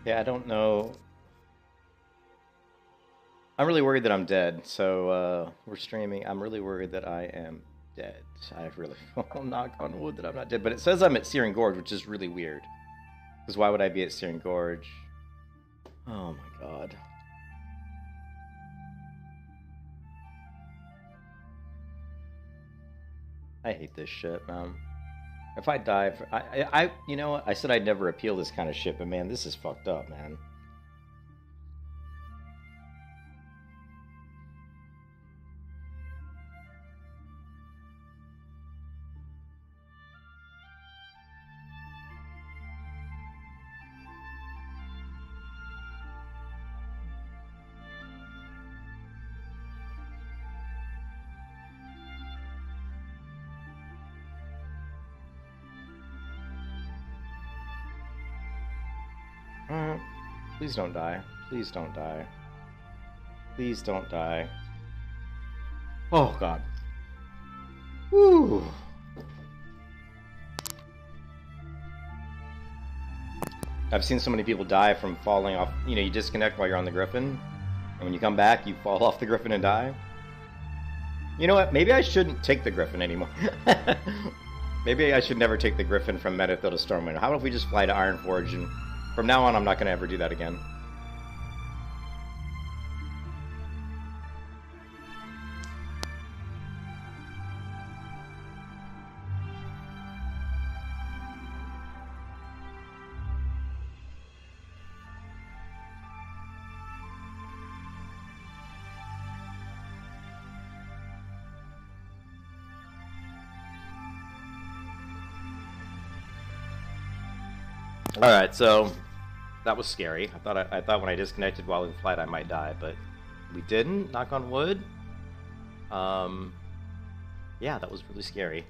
Yeah, I don't know. I'm really worried that I'm dead. So we're streaming. I'm really worried that I am dead. I really will knock on wood that I'm not dead. But it says I'm at Searing Gorge, which is really weird. Because why would I be at Searing Gorge? Oh my god. I hate this shit, man. If I die, you know what? I said I'd never appeal this kind of shit, but man, this is fucked up, man. Please don't die. Please don't die. Please don't die. Oh, God. Woo. I've seen so many people die from falling off. You know, you disconnect while you're on the Griffin, and when you come back, you fall off the Griffin and die. You know what? Maybe I shouldn't take the Griffin anymore. Maybe I should never take the Griffin from Metathill to Stormwind. How about if we just fly to Ironforge, and from now on, I'm not going to ever do that again. All right, so that was scary. I thought when I disconnected while in flight I might die, but we didn't. Knock on wood. Yeah, that was really scary.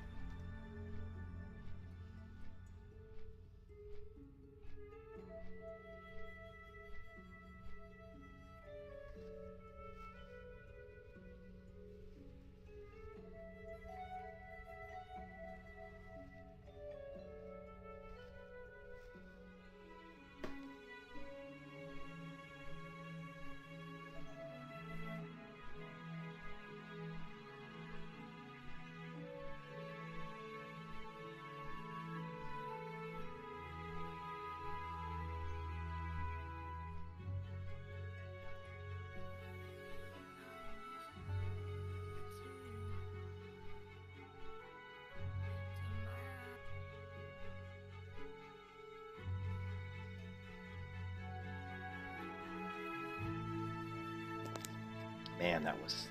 Man, I was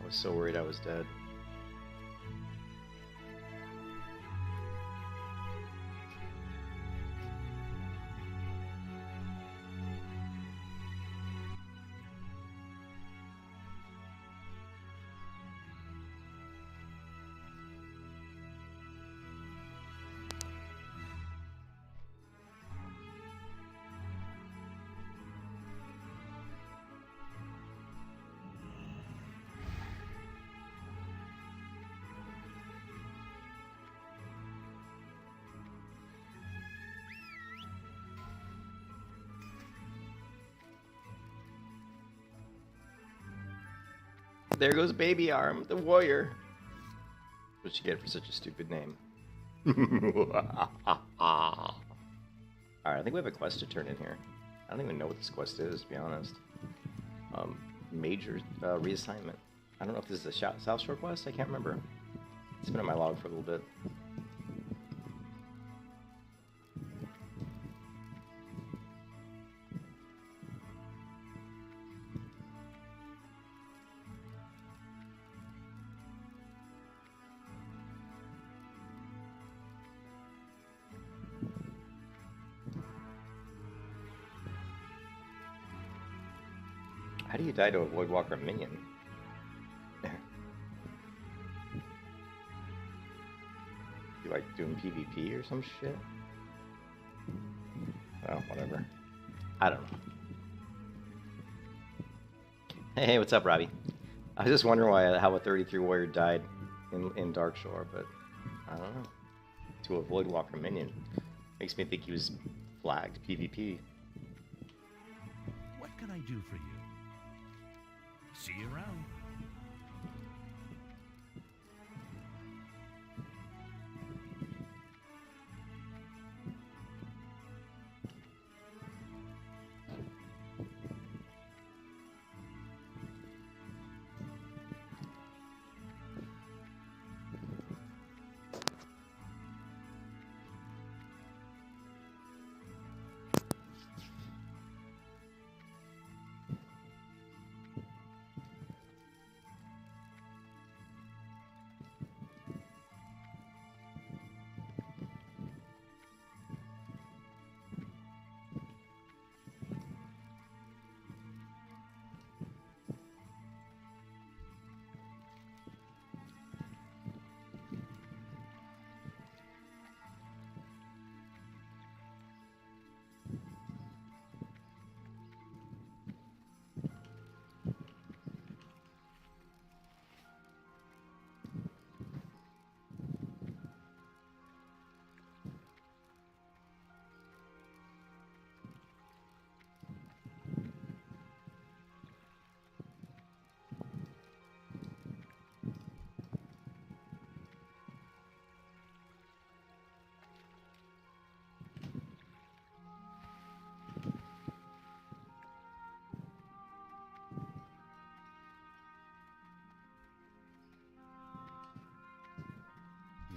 so worried I was dead. There goes Baby Arm, the warrior. What you get for such a stupid name? Alright, I think we have a quest to turn in here. I don't even know what this quest is, to be honest. Major reassignment. I don't know if this is a South Shore quest, I can't remember. It's been in my log for a little bit. How do you die to a Voidwalker minion? You like doing PvP or some shit? Oh, whatever. I don't know. Hey, what's up, Robbie? I was just wondering how a 33 warrior died in Darkshore, but I don't know. To a Voidwalker minion. Makes me think he was flagged PvP. can I do for you? See you around.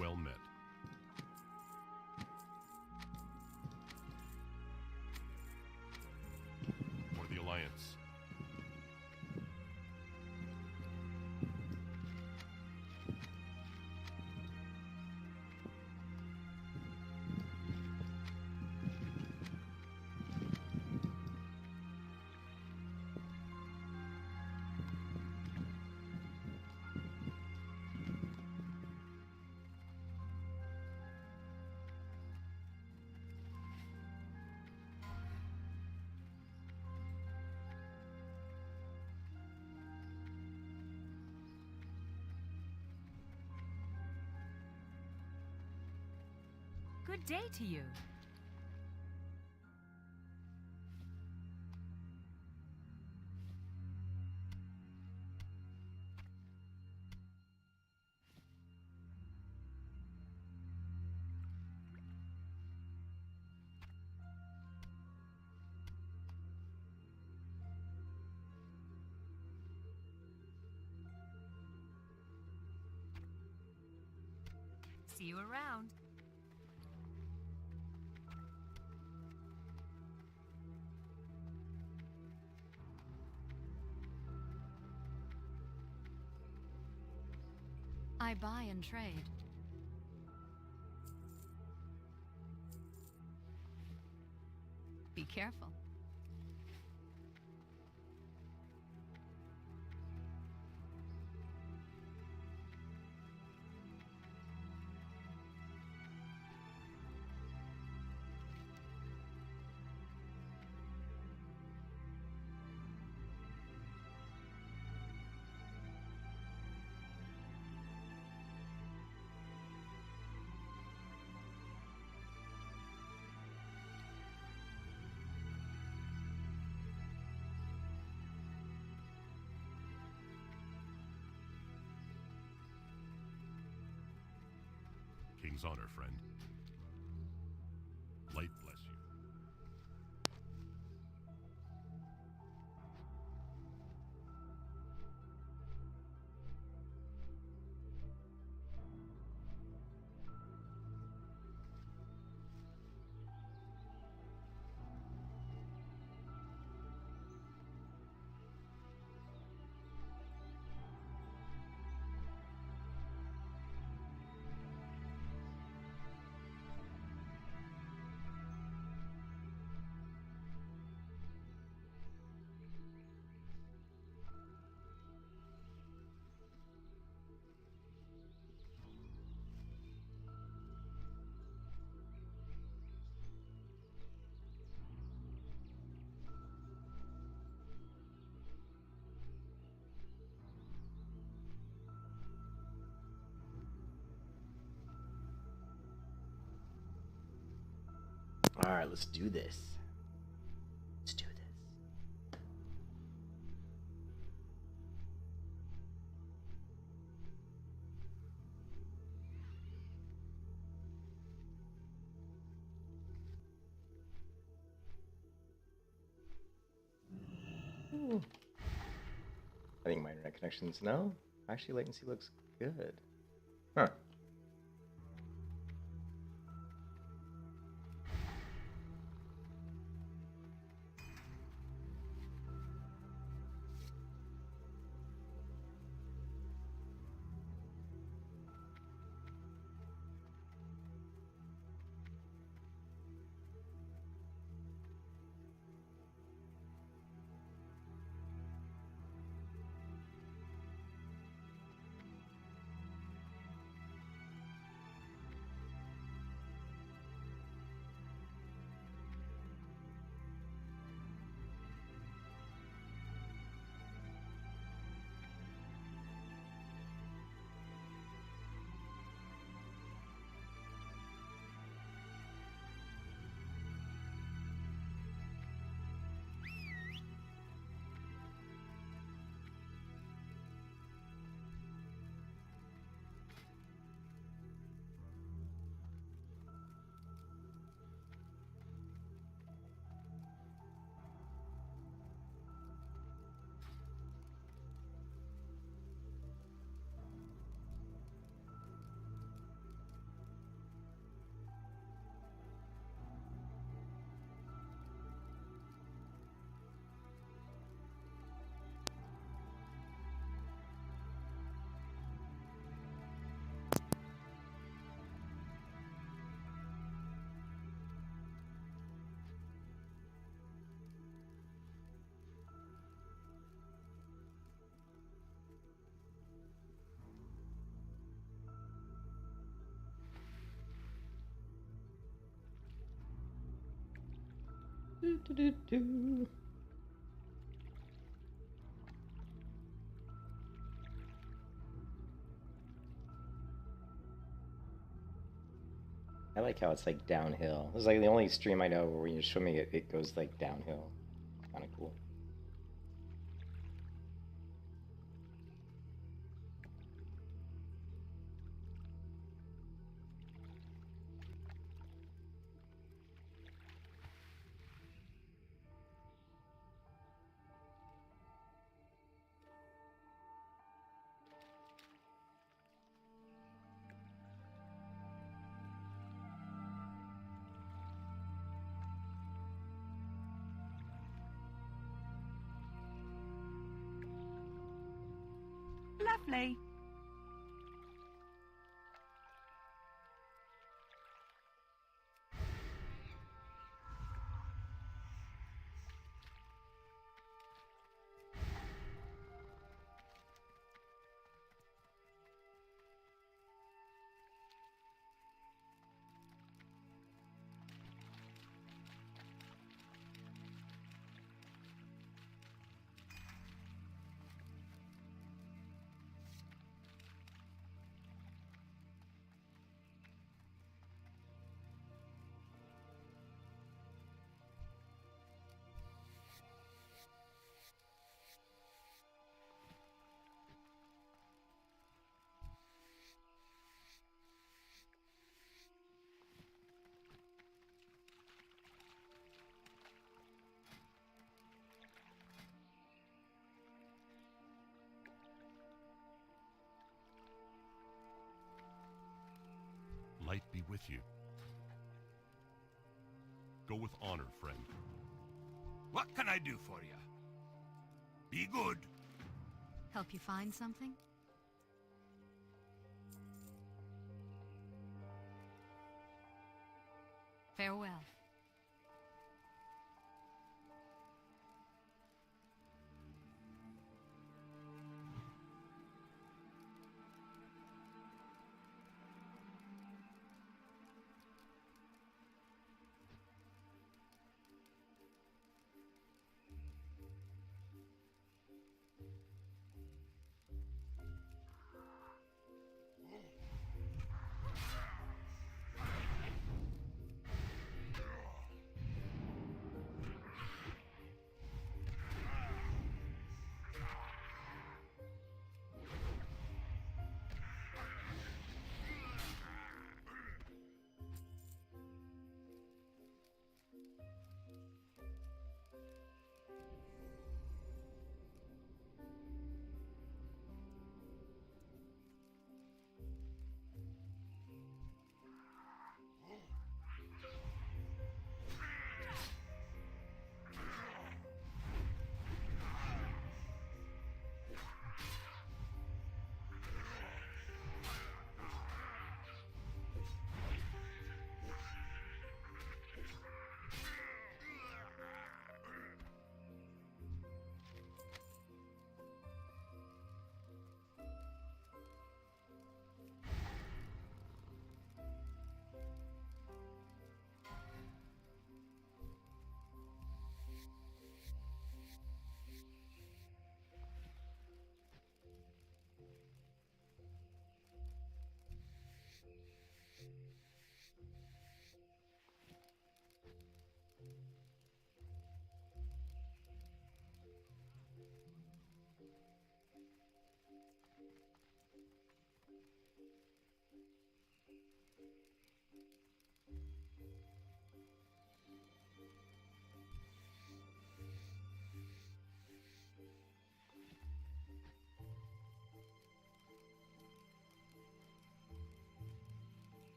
Well met. For the Alliance. Good day to you. See you around. I buy and trade. Be careful. King's honor, friend. Light bless you. All right, let's do this. Let's do this. I think my internet connection's no. Actually, latency looks good. Huh. Do, do, do, do. I like how it's like downhill. This is like the only stream I know where when you're swimming it goes like downhill. Kind of cool. Lovely. Light be with you. Go with honor, friend. What can I do for you? Be good. Help you find something? Farewell.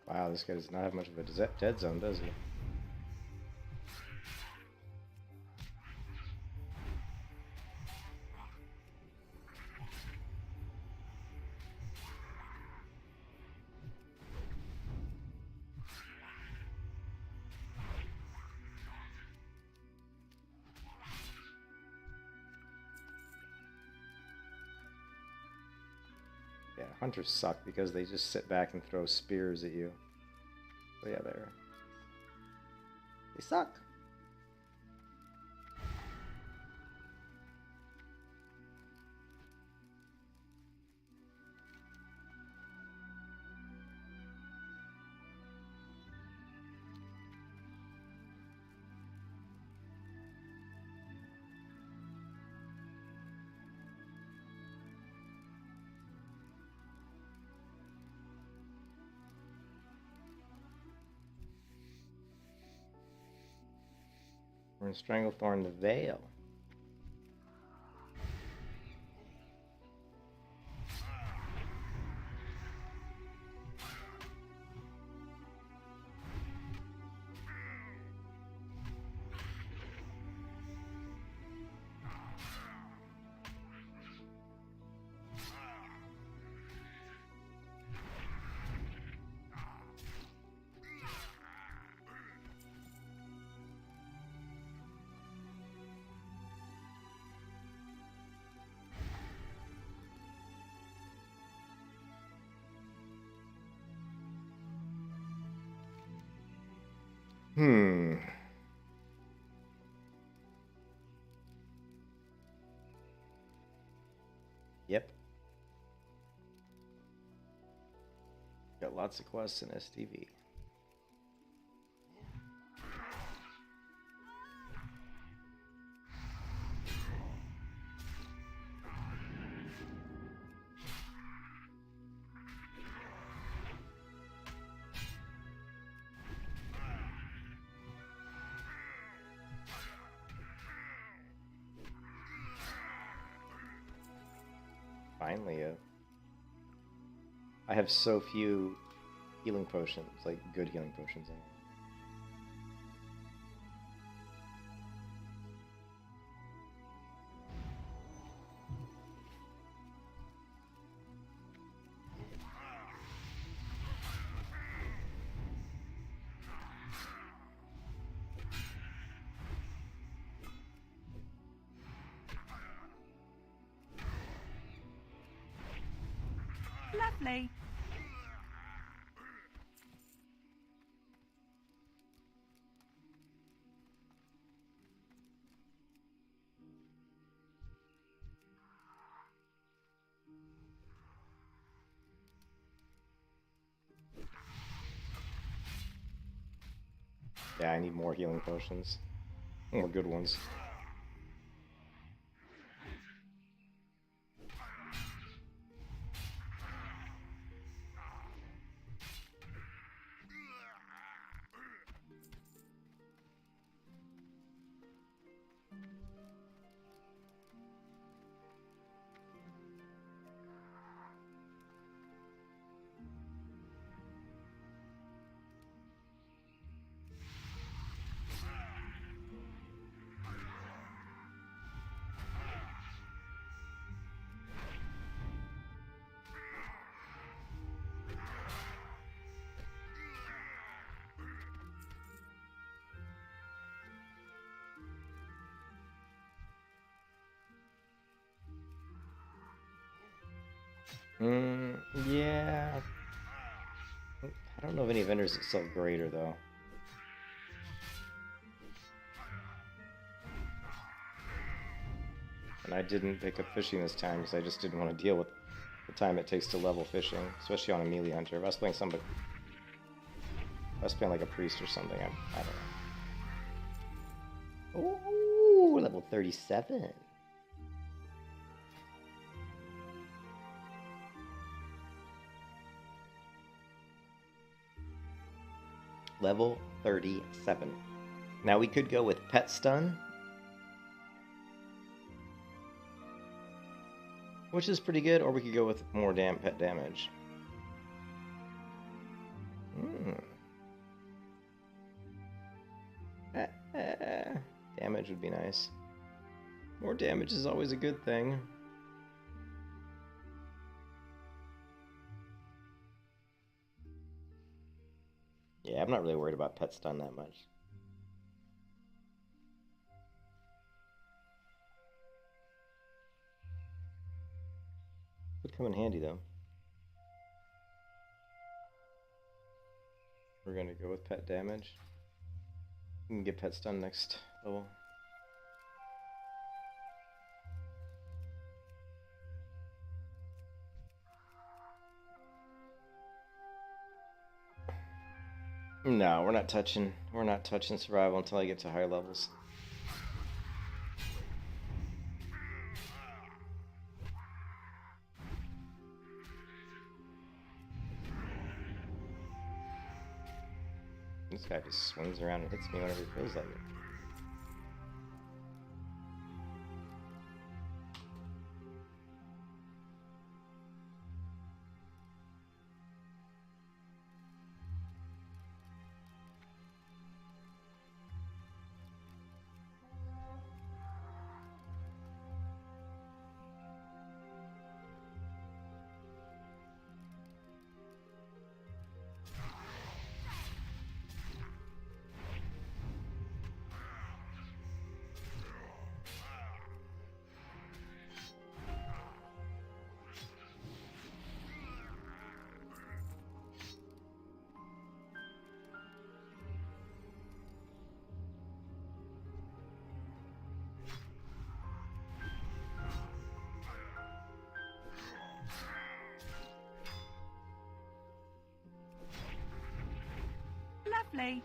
Wow, this guy does not have much of a dead zone, does he? Yeah, hunters suck because they just sit back and throw spears at you. So yeah, they suck. We're in Stranglethorn the Vael. Yep. Got lots of quests in STV. Finally, I have so few healing potions, like good healing potions. Lovely. Yeah, I need more healing potions. More good ones. Yeah. I don't know of any vendors that sell greater, though. And I didn't pick up fishing this time because I just didn't want to deal with the time it takes to level fishing, especially on a melee hunter. If I was playing somebody, if I was playing like a priest or something, I don't know. Ooh, level 37. Level 37. Now we could go with Pet Stun, which is pretty good, or we could go with more pet damage. would be nice. More damage is always a good thing. Yeah, I'm not really worried about pet stun that much. Would come in handy though. We're gonna go with pet damage. We can get pet stun next level. No, we're not touching survival until I get to higher levels. This guy just swings around and hits me whenever he feels like it. Lovely.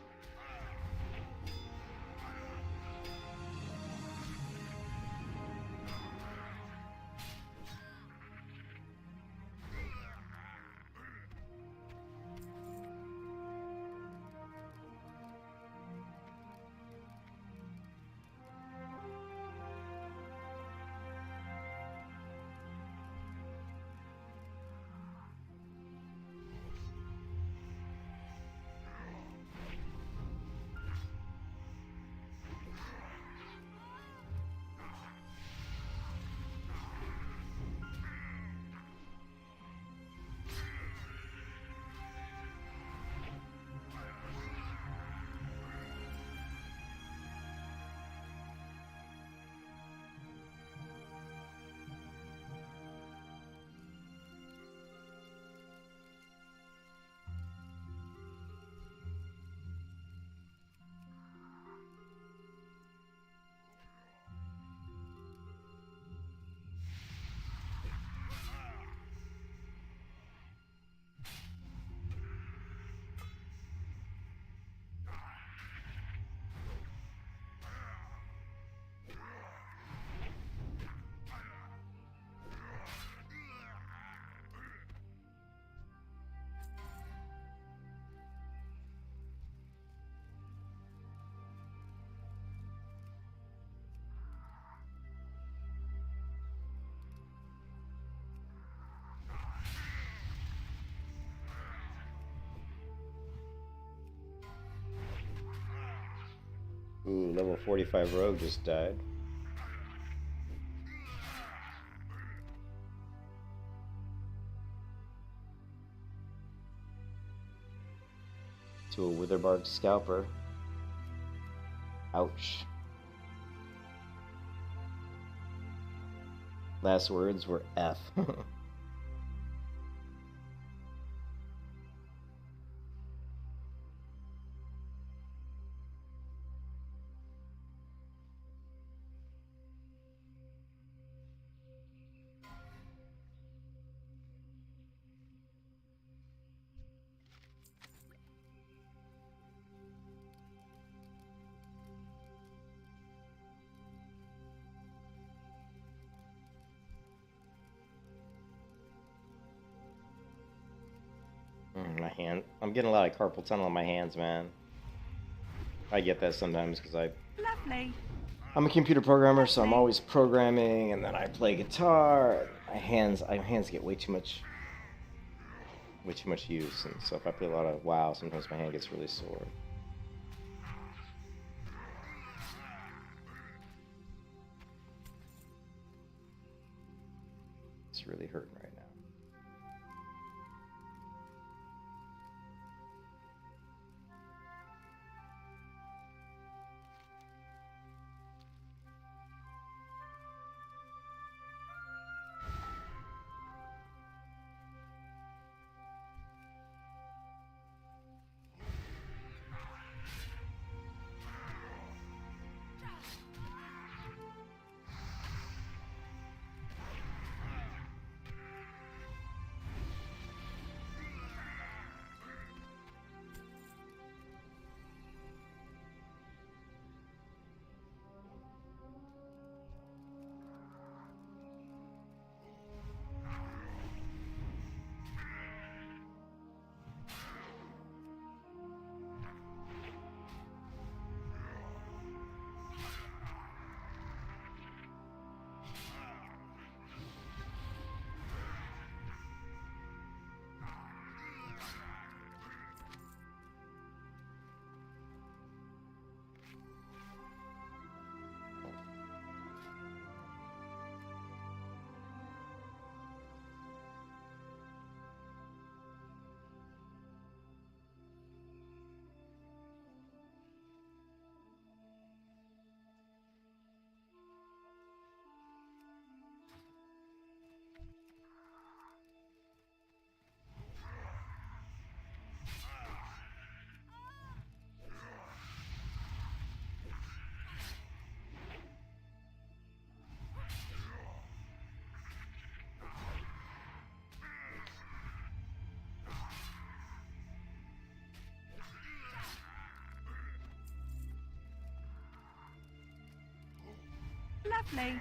Ooh, level 45 rogue just died. To a witherbark scalper. Ouch. Last words were F. My hand. I'm getting a lot of carpal tunnel in my hands, man. I get that sometimes because Lovely. I'm a computer programmer, so I'm always programming, and then I play guitar. My hands get way too much use, and so if I play a lot of WoW, sometimes my hand gets really sore. It's really hurting right now. Lovely.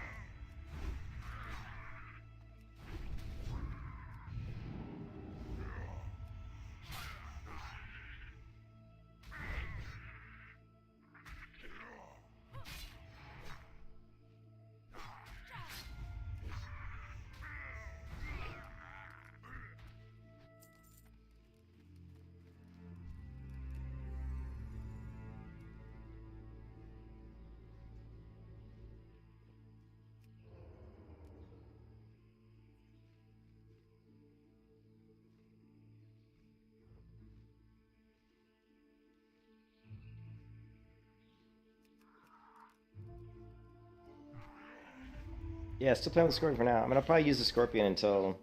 Yeah, still playing with the Scorpion for now. I'm gonna probably use the Scorpion until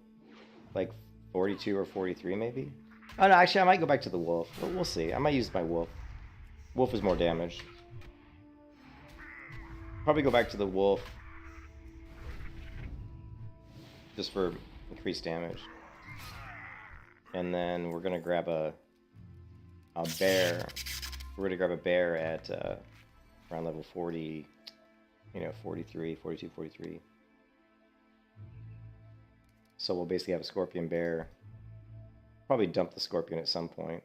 like 42 or 43 maybe. Oh no, actually I might go back to the Wolf. We'll see. I might use my Wolf. Wolf is more damage. Probably go back to the Wolf. Just for increased damage. And then we're gonna grab a bear. We're gonna grab a bear at around level 40, 43, 42, 43. So we'll basically have a Scorpion bear. Probably dump the Scorpion at some point.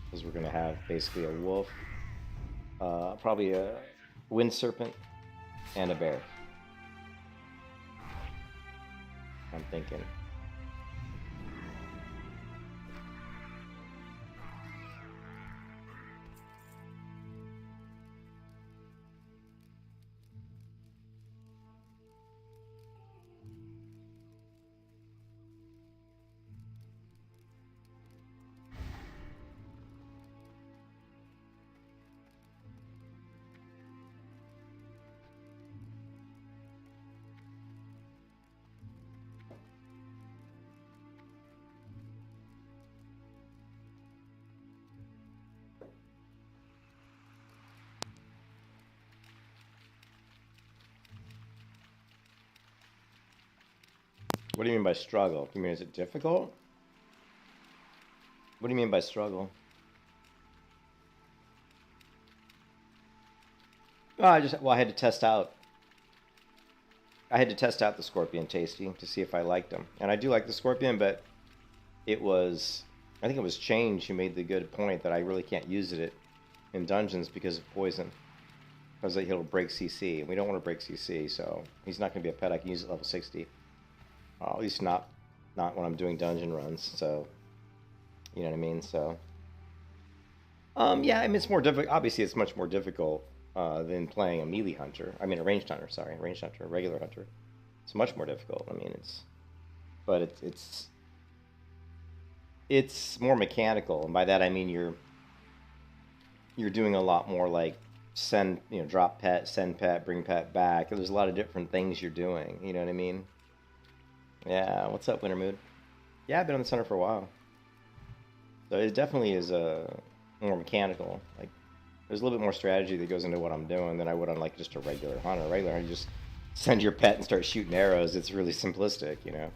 Because we're going to have basically a wolf, probably a wind serpent, and a bear. I'm thinking. What do you mean by struggle? You mean is it difficult? What do you mean by struggle? Oh, I had to test out. I had to test out the Scorpion tasty to see if I liked them, and I do like the Scorpion, but I think it was Change who made the good point that I really can't use it in dungeons because of poison, because he'll break CC, and we don't want to break CC, so he's not going to be a pet I can use at level 60. At least not when I'm doing dungeon runs, so you know what I mean. So Yeah, I mean, it's more difficult. Obviously, it's much more difficult than playing a melee hunter. I mean, a ranged hunter. Sorry, a ranged hunter, a regular hunter. It's much more difficult. I mean, but it's more mechanical, and by that I mean you're doing a lot more like send, drop pet, send pet, bring pet back. There's a lot of different things you're doing. You know what I mean? Yeah. What's up, Wintermood? Yeah, I've been on the center for a while, so it definitely is more mechanical. Like, there's a little bit more strategy that goes into what I'm doing than I would on like just a regular hunter. Regular, you just send your pet and start shooting arrows. It's really simplistic, you know.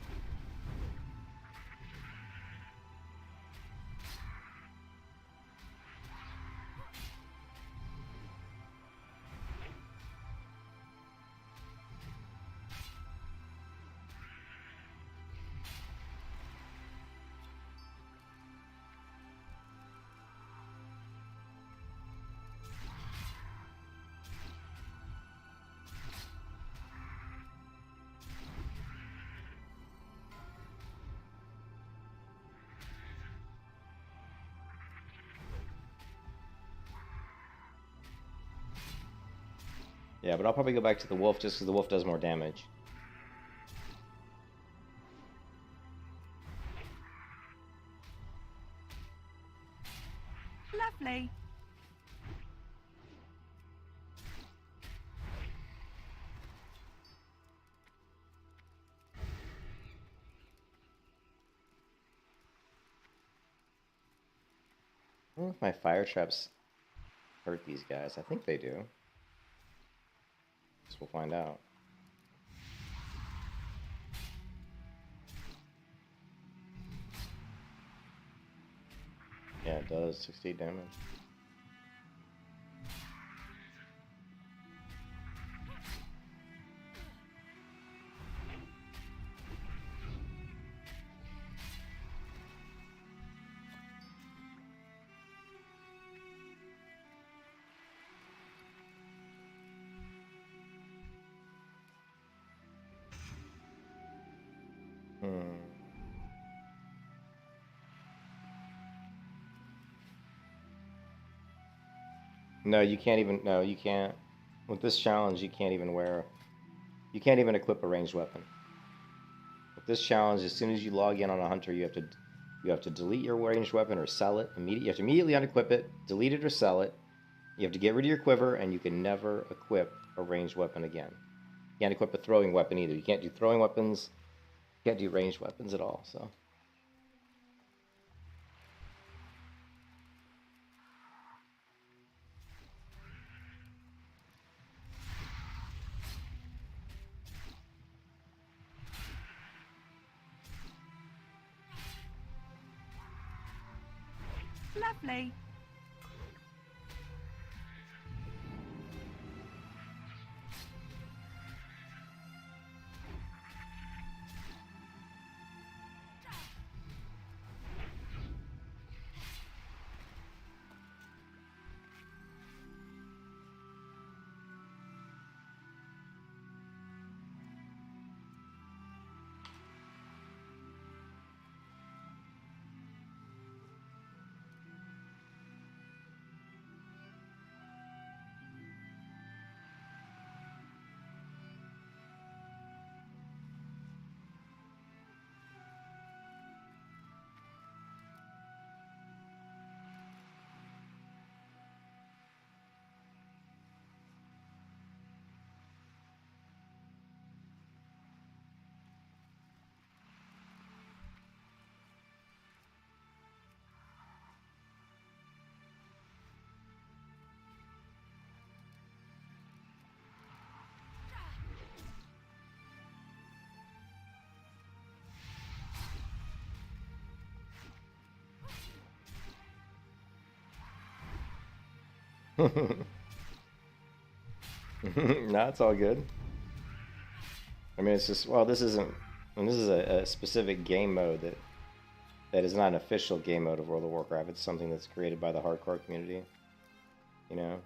Yeah, but I'll probably go back to the wolf just because the wolf does more damage. Lovely. I don't know if my fire traps hurt these guys. I think they do. Guess we'll find out. Yeah, it does. 68 damage. Hmm. No, you can't even. No, you can't. With this challenge, you can't even wear. You can't even equip a ranged weapon. With this challenge, as soon as you log in on a hunter, you have to delete your ranged weapon or sell it immediately. You have to immediately unequip it, delete it or sell it. You have to get rid of your quiver, and you can never equip a ranged weapon again. You can't equip a throwing weapon either. You can't do throwing weapons. You can't do ranged weapons at all. So. Lovely. No, it's all good. I mean, it's just, well, this isn't, and this is a specific game mode that is not an official game mode of World of Warcraft. It's something that's created by the hardcore community, you know?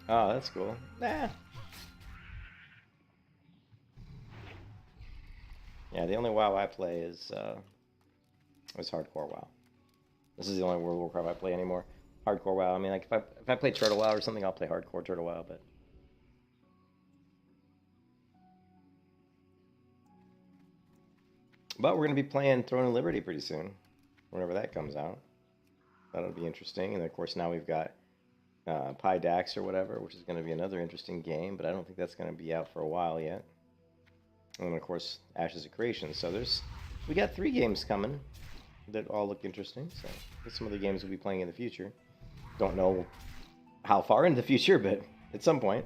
Oh, that's cool. Nah. Yeah, the only WoW I play is hardcore WoW. This is the only World of Warcraft I play anymore. Hardcore WoW. I mean, like if I play Turtle WoW or something, I'll play hardcore Turtle WoW. But we're gonna be playing Throne of Liberty pretty soon, whenever that comes out. That'll be interesting. And of course, now we've got Pi Dax or whatever, which is going to be another interesting game. But I don't think that's going to be out for a while yet. And of course, Ashes of Creation. So we got 3 games coming that all look interesting. So there's some other games we'll be playing in the future. Don't know how far into the future, but at some point.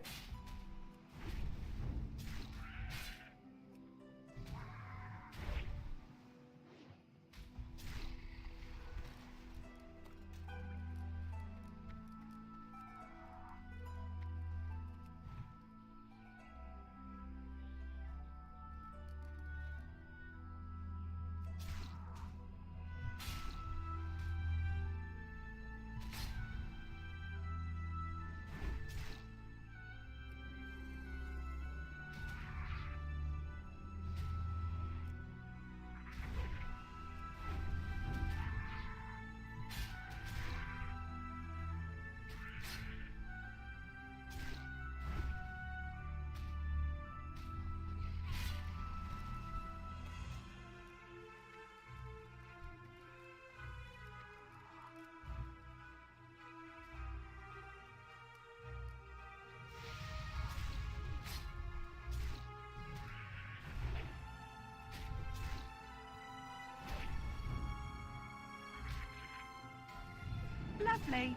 Lovely.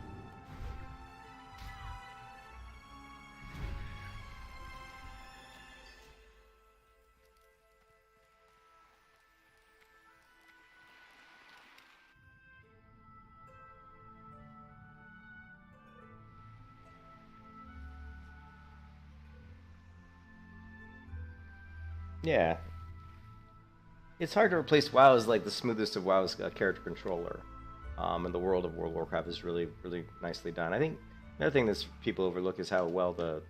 Yeah. It's hard to replace WoW as like the smoothest of WoW's character controller. And the world of World of Warcraft is really, really nicely done. I think another thing that people overlook is how well the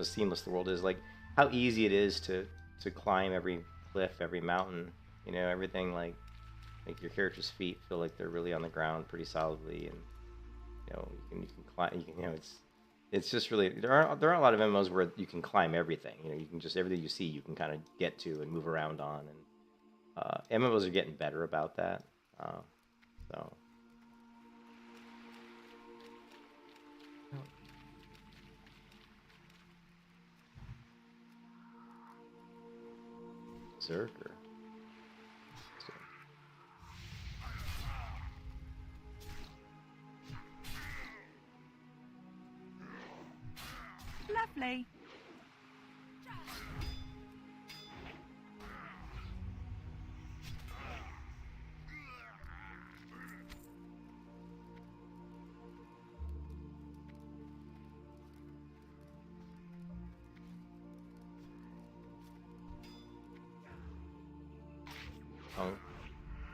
seamless the world is. Like how easy it is to climb every cliff, every mountain. You know, everything like your character's feet feel like they're really on the ground pretty solidly, and you know you can climb. You know, it's just really there aren't a lot of MMOs where you can climb everything. You know, you can just everything you see you can kind of get to and move around on, and MMOs are getting better about that. So. Zerker. Lovely.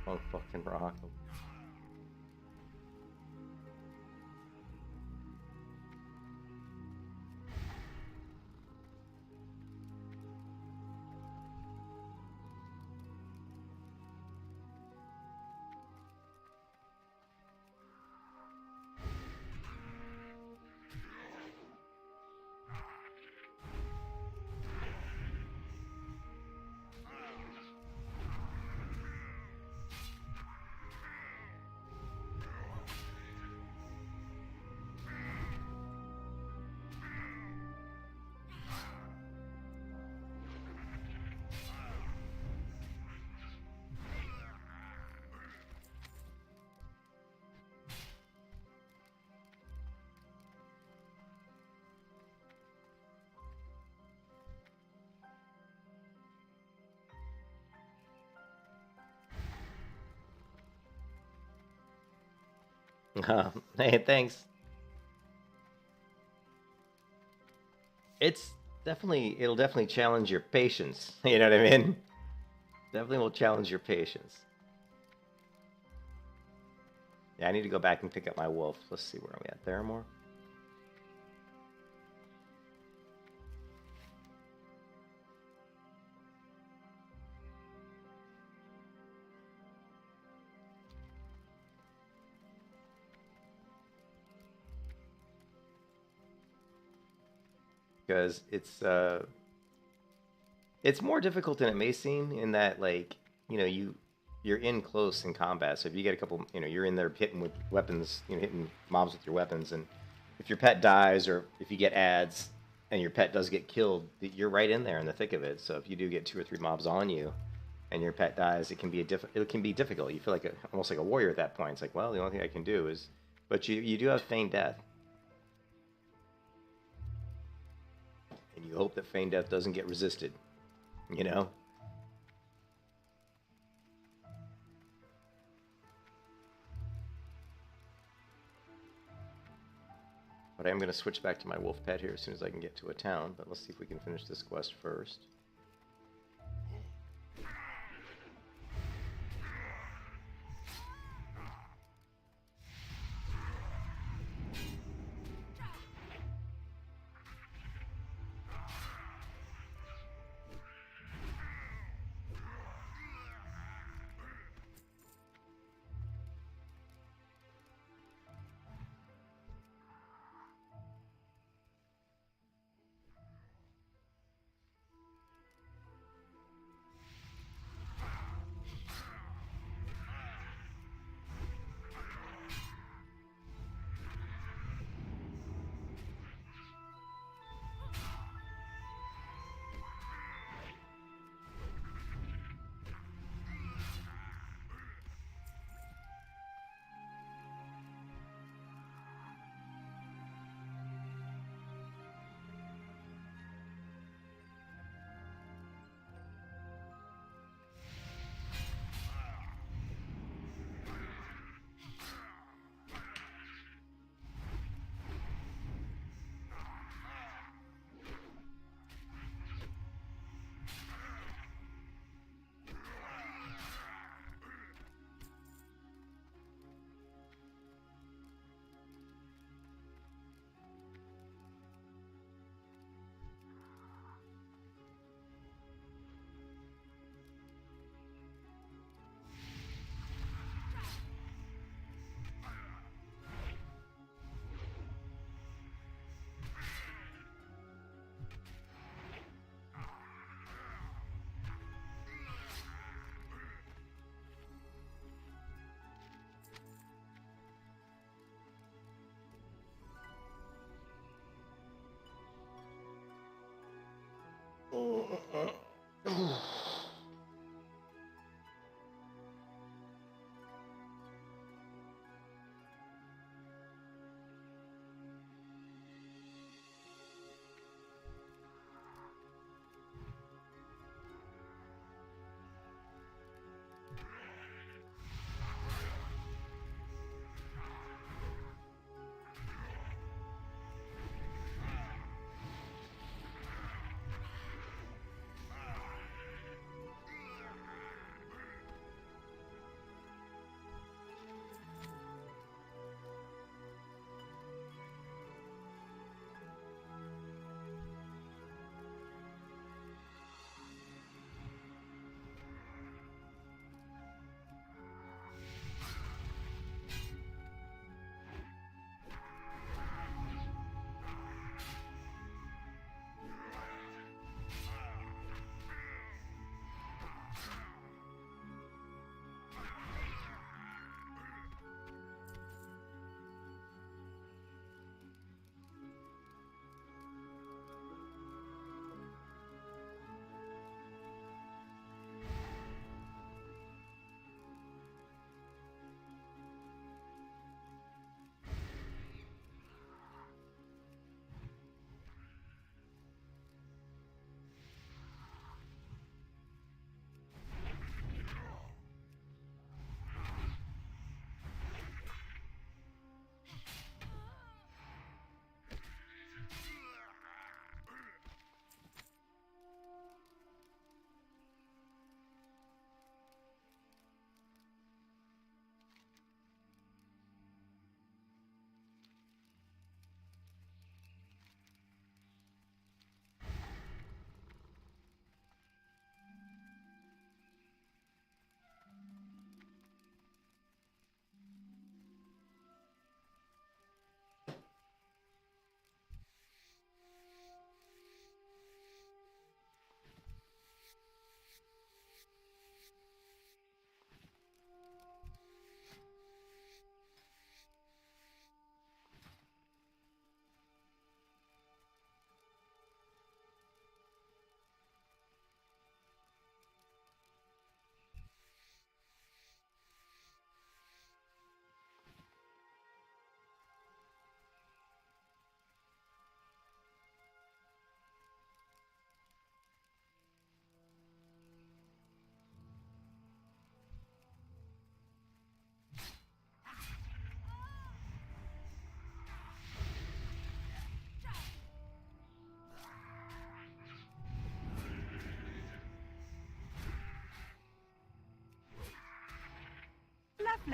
Oh, fucking rock. Hey, thanks. It'll definitely challenge your patience. You know what I mean? Definitely will challenge your patience. Yeah, I need to go back and pick up my wolf. Let's see where are we at. Theramore? because it's more difficult than it may seem in that, like, you know, you're in close in combat. So if you get a couple, you know, you're in there hitting with weapons, you know, hitting mobs with your weapons, and if your pet dies or if you get ads and your pet does get killed, you're right in there in the thick of it. So if you do get 2 or 3 mobs on you and your pet dies, it can be difficult. You feel like almost like a warrior at that point. It's like, well, the only thing I can do is, but you do have feigned death, and you hope that feigned death doesn't get resisted. You know. But I am going to switch back to my wolf pet here as soon as I can get to a town. But let's see if we can finish this quest first.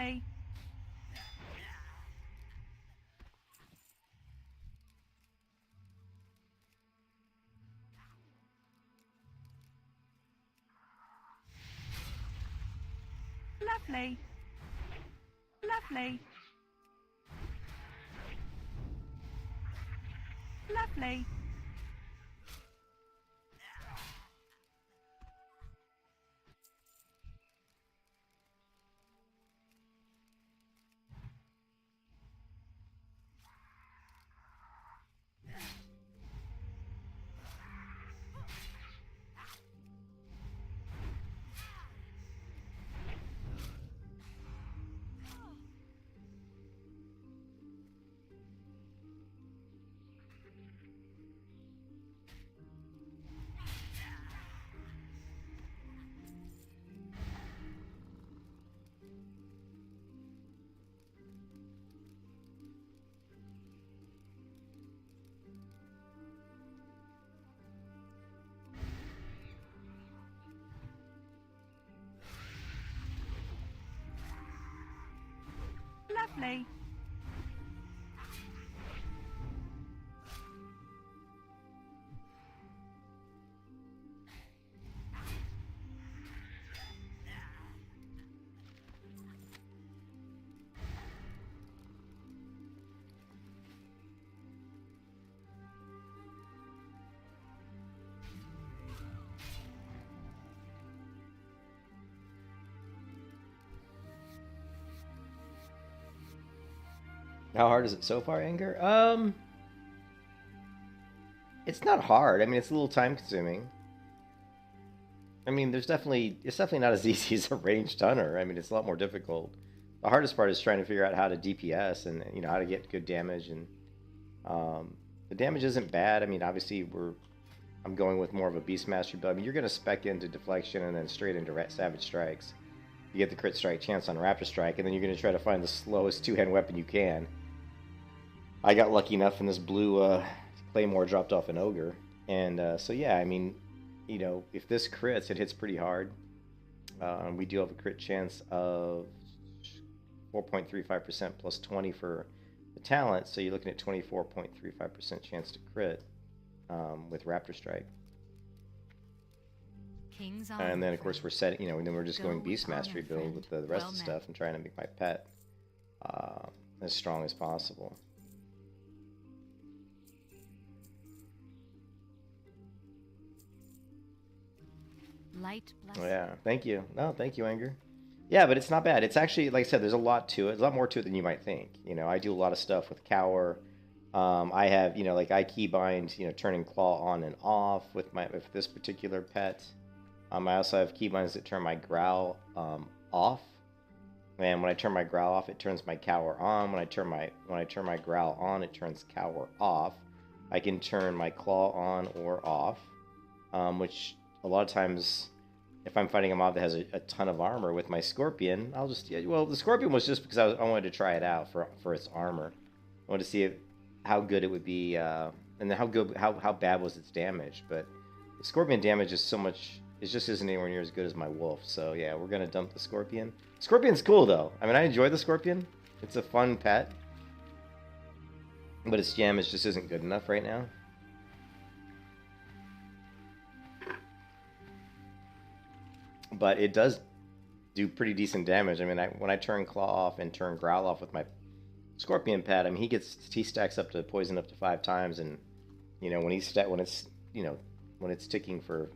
Lovely. Lovely. Lovely. Lovely. Lovely. How hard is it so far, Anger? It's not hard. I mean, it's a little time consuming. I mean, it's definitely not as easy as a ranged hunter. I mean, it's a lot more difficult. The hardest part is trying to figure out how to DPS and how to get good damage, and the damage isn't bad. I mean, obviously I'm going with more of a beast mastery build. I mean, you're going to spec into deflection and then straight into savage strikes. You get the crit strike chance on raptor strike, and then you're going to try to find the slowest two-hand weapon you can. I got lucky enough, and this blue claymore dropped off an ogre, and so yeah, I mean, if this crits, it hits pretty hard. We do have a crit chance of 4.35% plus 20 for the talent, so you're looking at 24.35% chance to crit with raptor strike. King's And then of course we're setting, and then we're just going beast mastery build with the rest of the stuff and trying to make my pet as strong as possible. Light Oh, yeah, thank you. No, thank you, Anger. Yeah, but it's not bad. It's actually, like I said, there's a lot to it. There's a lot more to it than you might think. I do a lot of stuff with Cower. I have, like I keybind, turning claw on and off with this particular pet. I also have keybinds that turn my growl off. And when I turn my growl off, it turns my Cower on. When I turn my growl on, it turns Cower off. I can turn my claw on or off, which a lot of times, if I'm fighting a mob that has a ton of armor with my Scorpion, I'll just... well, the Scorpion was just because I wanted to try it out for its armor. I wanted to see how good it would be, and how bad was its damage. But the Scorpion damage is so much... it just isn't anywhere near as good as my Wolf. So yeah, we're going to dump the Scorpion. Scorpion's cool, though. I mean, I enjoy the Scorpion. It's a fun pet. But its damage just isn't good enough right now. But it does do pretty decent damage. I mean, when I turn Claw off and turn Growl off with my Scorpion pet, I mean, he stacks up to poison up to 5 times, and when it's ticking for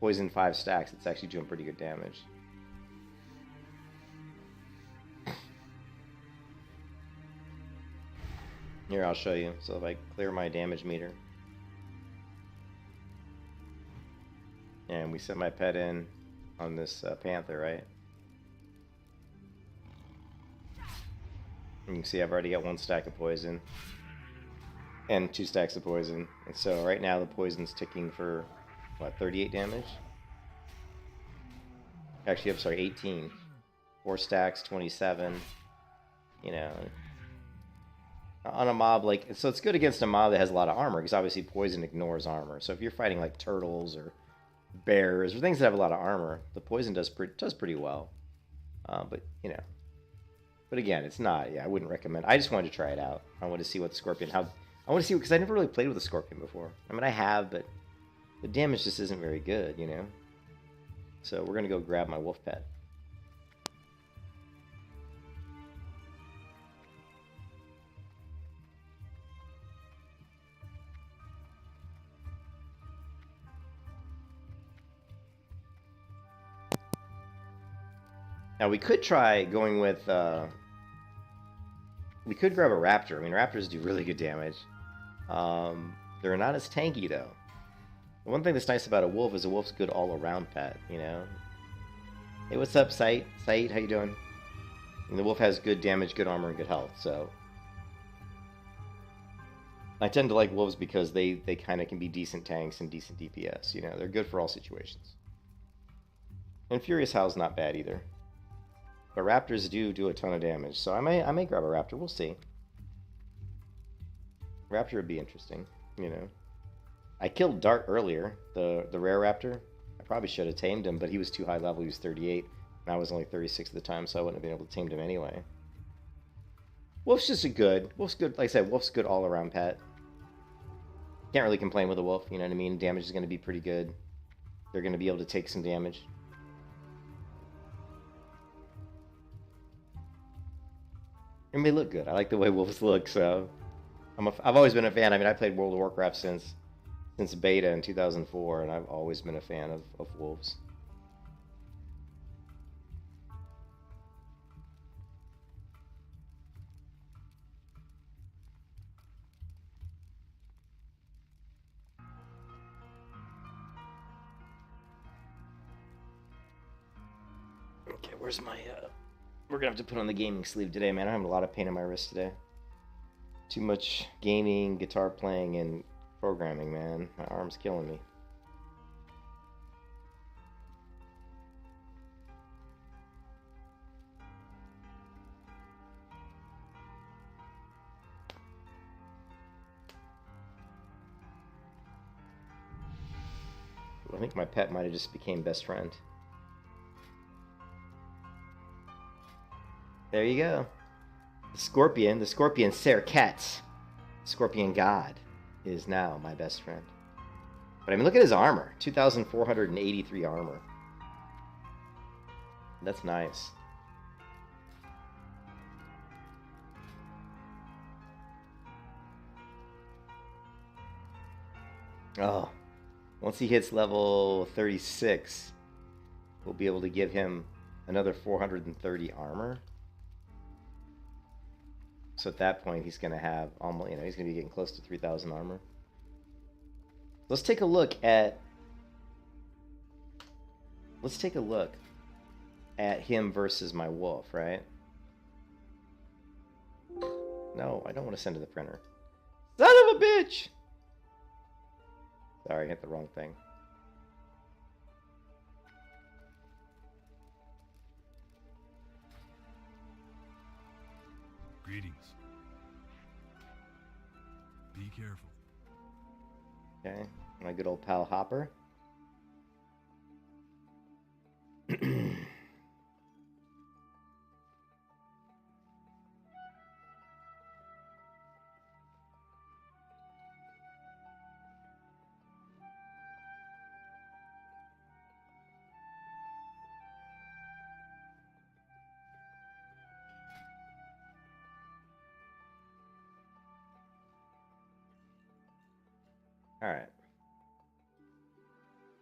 poison 5 stacks, it's actually doing pretty good damage. Here, I'll show you. So if I clear my damage meter, and we set my pet in on this panther, right? And you can see I've already got 1 stack of poison and 2 stacks of poison, and so right now the poison's ticking for what, 38 damage? Actually, I'm sorry, 18. 4 stacks, 27. On a mob so it's good against a mob that has a lot of armor, because obviously poison ignores armor. So if you're fighting like turtles or bears or things that have a lot of armor, the poison does pretty well. But But again, it's not. Yeah, I wouldn't recommend. I just wanted to try it out. I wanted to see what the Scorpion. How I want to see because I never really played with a Scorpion before. I mean, I have, but the damage just isn't very good, you know. So we're gonna go grab my wolf pet. Now we could try going with. We could grab a raptor. I mean, raptors do really good damage. They're not as tanky though. The one thing that's nice about a wolf's a good all-around pet. You know. Hey, what's up, Said? Said, how you doing? And the wolf has good damage, good armor, and good health. So I tend to like wolves because they kind of can be decent tanks and decent DPS. You know, they're good for all situations. And Furious Howl's not bad either. But raptors do a ton of damage, so I may grab a raptor. We'll see. Raptor would be interesting, you know. I killed Dart earlier, the rare raptor. I probably should have tamed him, but he was too high level. He was 38, and I was only 36 at the time, so I wouldn't have been able to tame him anyway. Wolf's good. Like I said, Wolf's a good all-around pet. Can't really complain with a wolf, you know what I mean? Damage is going to be pretty good. They're going to be able to take some damage. And they look good. I like the way wolves look, so I've always been a fan. I mean, I played World of Warcraft since beta in 2004, and I've always been a fan of wolves. Okay, where's my we're gonna have to put on the gaming sleeve today, man. I'm having a lot of pain in my wrist today. Too much gaming, guitar playing, and programming, man. My arm's killing me. I think my pet might have just became best friend. There you go. The Scorpion Serket, Scorpion God, is now my best friend. But I mean, look at his armor. 2,483 armor. That's nice. Oh, once he hits level 36, we'll be able to give him another 430 armor. So at that point, he's going to have almost, you know, he's going to be getting close to 3,000 armor. Let's take a look at him versus my wolf, right? No, I don't want to send to the printer. Son of a bitch! Sorry, I hit the wrong thing. Greetings. Be careful. Okay, my good old pal Hopper. Alright.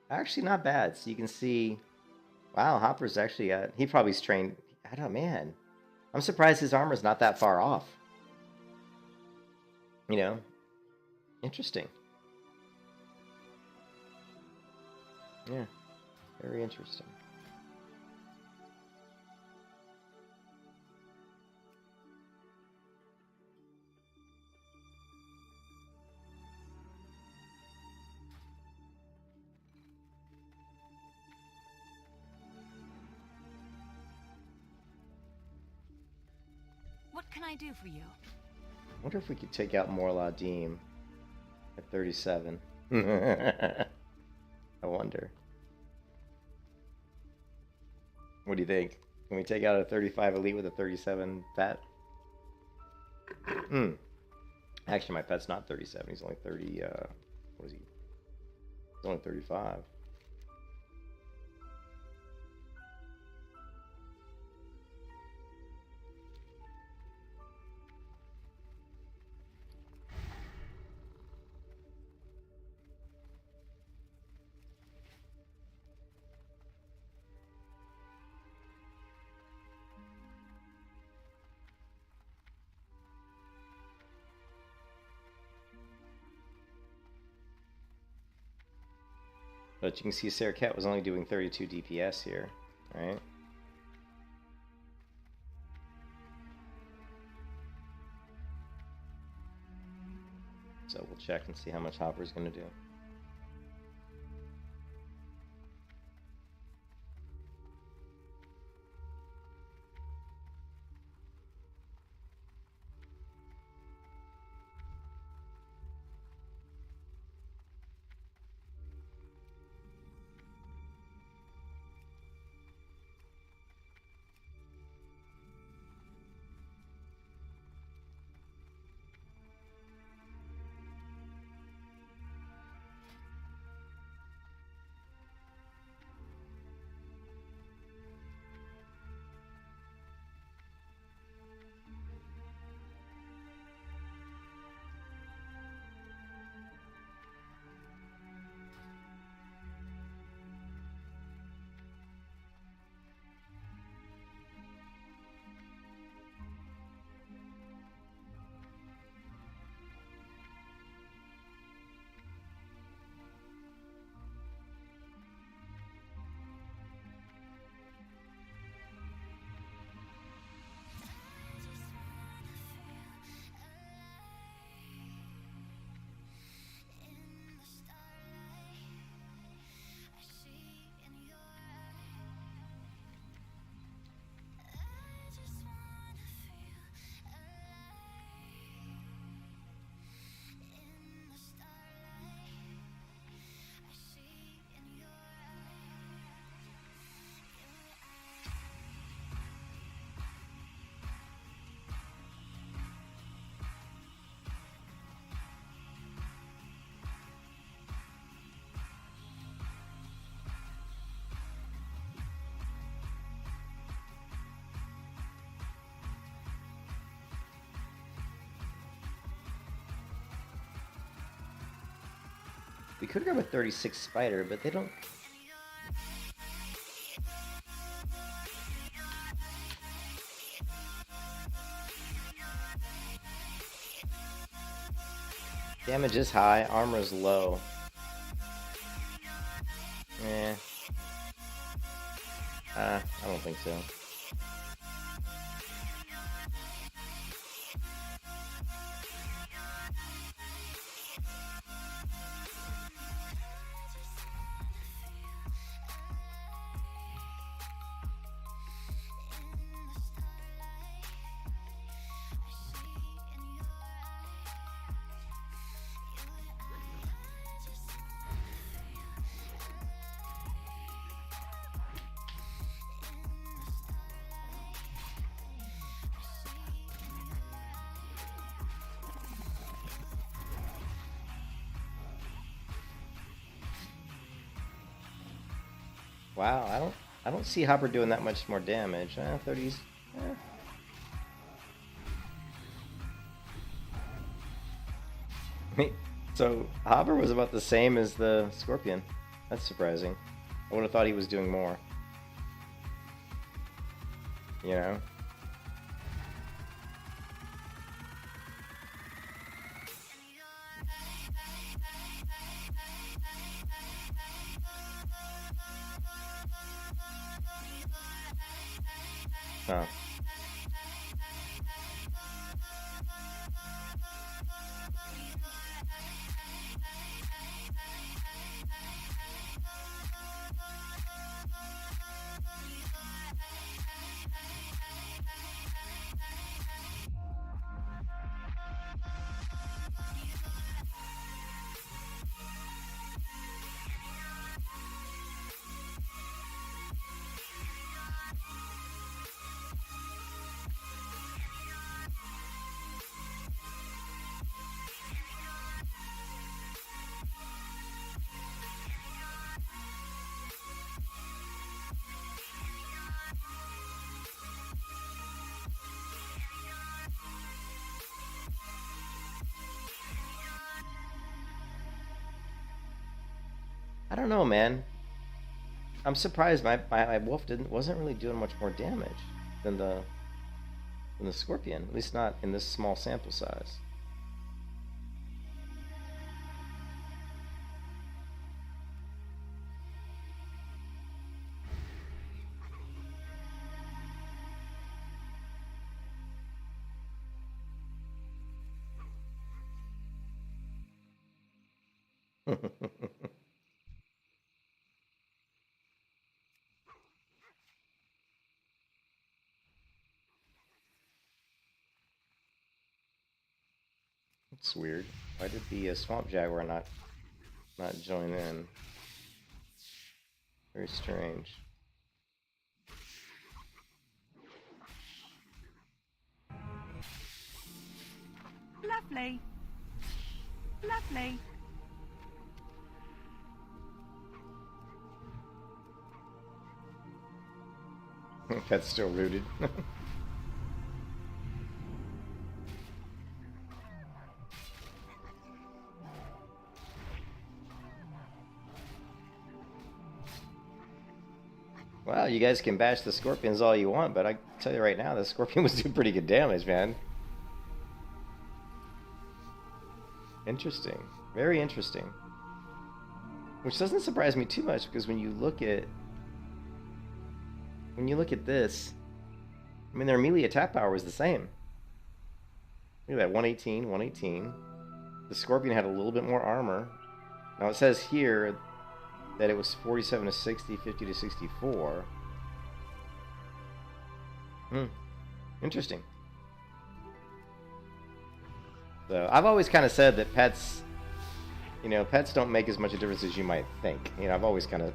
Actually not bad. So you can see, wow, Hopper's actually, he probably's trained, I don't know, man. I'm surprised his armor's not that far off. You know? Interesting. Yeah. Very interesting. What can I do for you? I wonder if we could take out Morla Deem at 37. I wonder. What do you think? Can we take out a 35 elite with a 37 pet? Hmm. Actually, my pet's not 37. He's only 30. What is he? He's only 35. But you can see Serket was only doing 32 DPS here, right? So we'll check and see how much Hopper's going to do. We could grab a 36 spider, but they don't... Damage is high, armor is low. I don't think so. Wow, I don't see Hopper doing that much more damage. 30s. So Hopper was about the same as the Scorpion. That's surprising. I would have thought he was doing more. You know? Huh. I don't know, man. I'm surprised my wolf wasn't really doing much more damage than the scorpion. At least not in this small sample size. It's weird. Why did the swamp jaguar not join in? Very strange. Lovely. Lovely. That's still rooted. Well, you guys can bash the scorpions all you want, but I tell you right now, the scorpion was doing pretty good damage, man. Interesting. Very interesting. Which doesn't surprise me too much, because when you look at this, I mean, their melee attack power was the same. Look at that, 118, 118. The scorpion had a little bit more armor. Now it says here that it was 47 to 60, 50 to 64. Interesting. So I've always kind of said that pets, pets don't make as much a difference as you might think. I've always kind of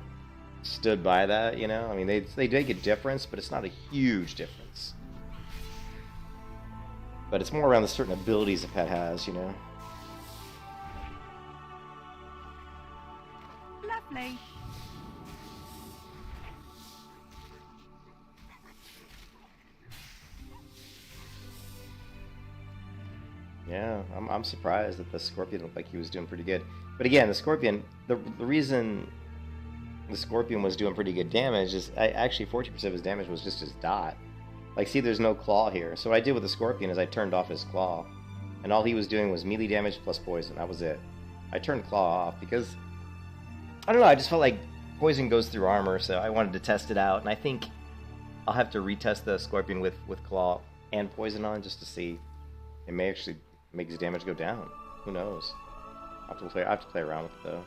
stood by that, I mean, they make a difference, but it's not a huge difference. But it's more around the certain abilities a pet has, Lovely. Yeah, I'm surprised that the scorpion looked like he was doing pretty good. But again, the scorpion, the reason the scorpion was doing pretty good damage is actually 40% of his damage was just his dot. Like, see, there's no claw here. So what I did with the scorpion is I turned off his claw, and all he was doing was melee damage plus poison. That was it. I turned claw off because I don't know. I just felt like poison goes through armor, so I wanted to test it out. And I think I'll have to retest the scorpion with claw and poison on just to see. It may actually make his damage go down. Who knows? I have to play around with it though.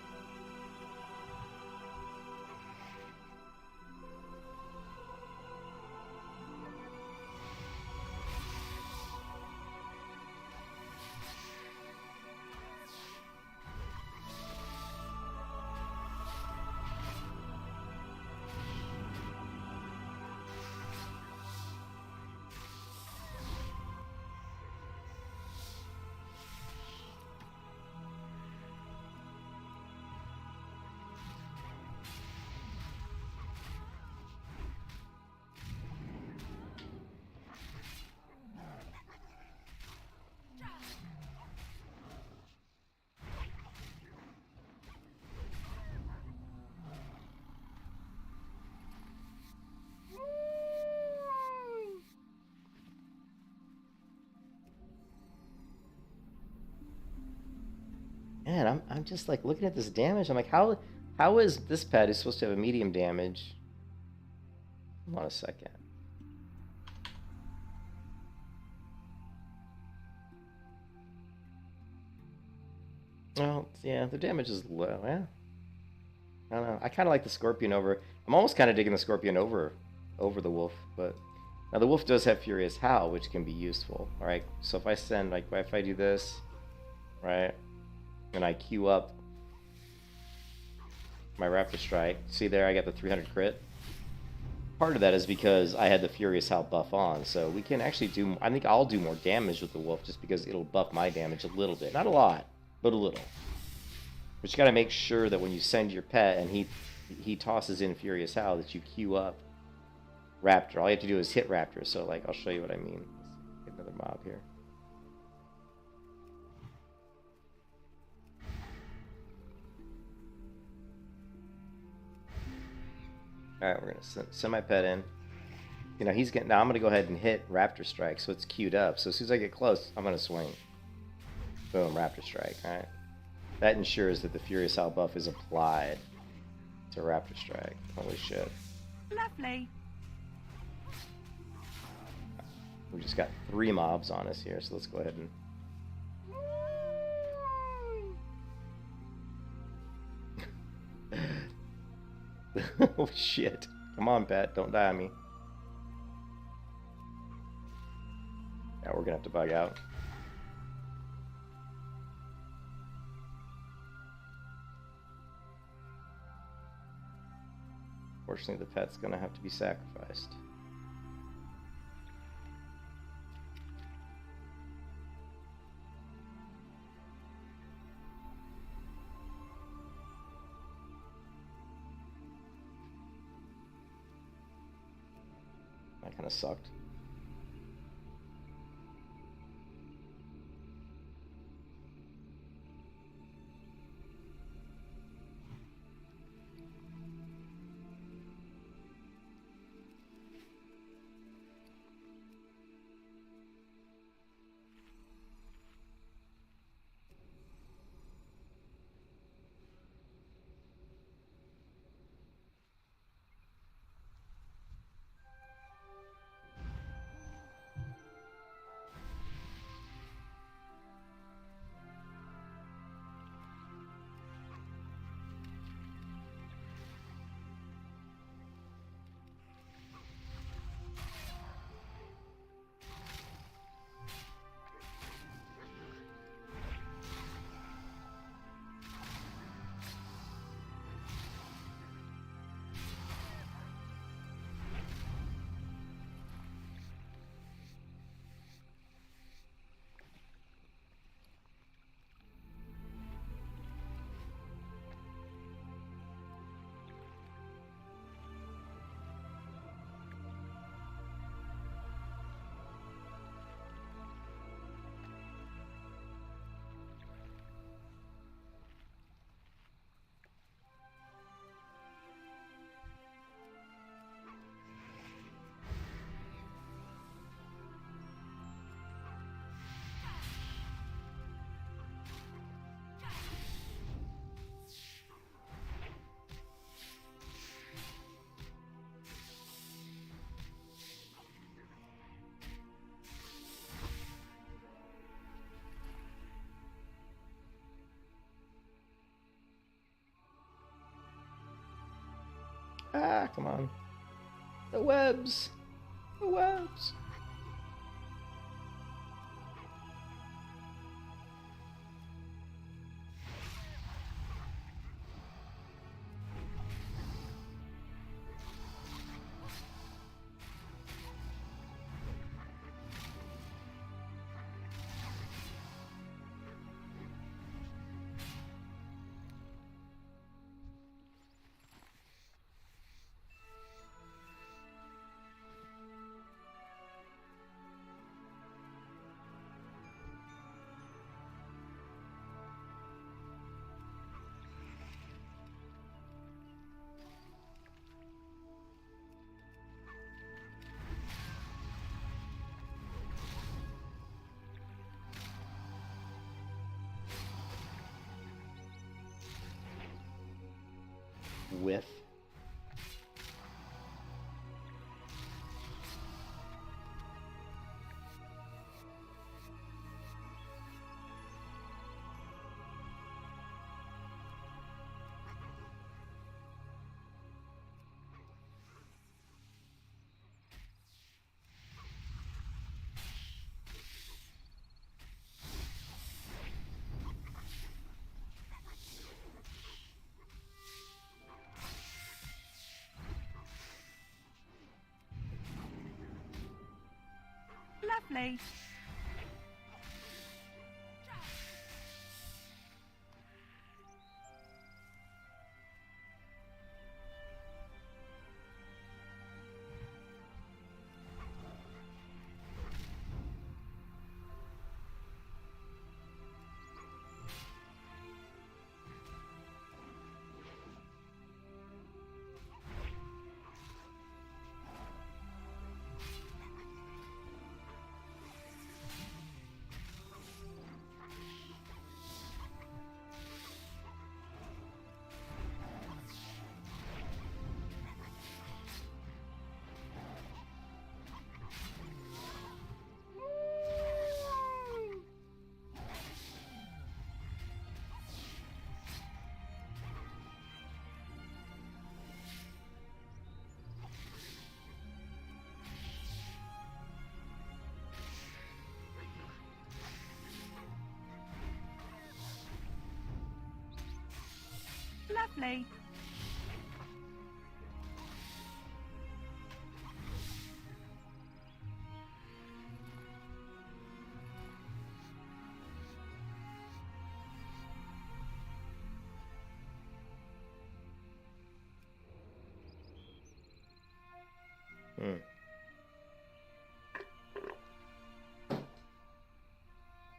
Man, I'm just like looking at this damage. I'm like, how is this pet who's supposed to have a medium damage? Hold on a second. Well, yeah, the damage is low. Yeah, I don't know. I kind of like the scorpion over. I'm almost kind of digging the scorpion over the wolf, but now the wolf does have furious howl, which can be useful. All right, so if I send like if I do this, right, and I queue up my raptor strike, see there I got the 300 crit. Part of that is because I had the furious howl buff on, so we can actually do. I think I'll do more damage with the wolf just because it'll buff my damage a little bit, not a lot, but a little. But you got to make sure that when you send your pet and he tosses in furious howl that you queue up raptor. All you have to do is hit raptor. So like I'll show you what I mean. Let's get another mob here. Alright, we're gonna send my pet in. You know, he's getting... Now I'm gonna go ahead and hit Raptor Strike, so it's queued up. So as soon as I get close, I'm gonna swing. Boom, Raptor Strike, alright? That ensures that the Furious Howl buff is applied to Raptor Strike. Holy shit. Lovely. We just got 3 mobs on us here, so let's go ahead and... Oh shit. Come on, pet. Don't die on me. Yeah, we're gonna have to bug out. Fortunately, the pet's gonna have to be sacrificed. That kind of sucked. Ah, come on. The webs! The webs! With Lovely. Lovely.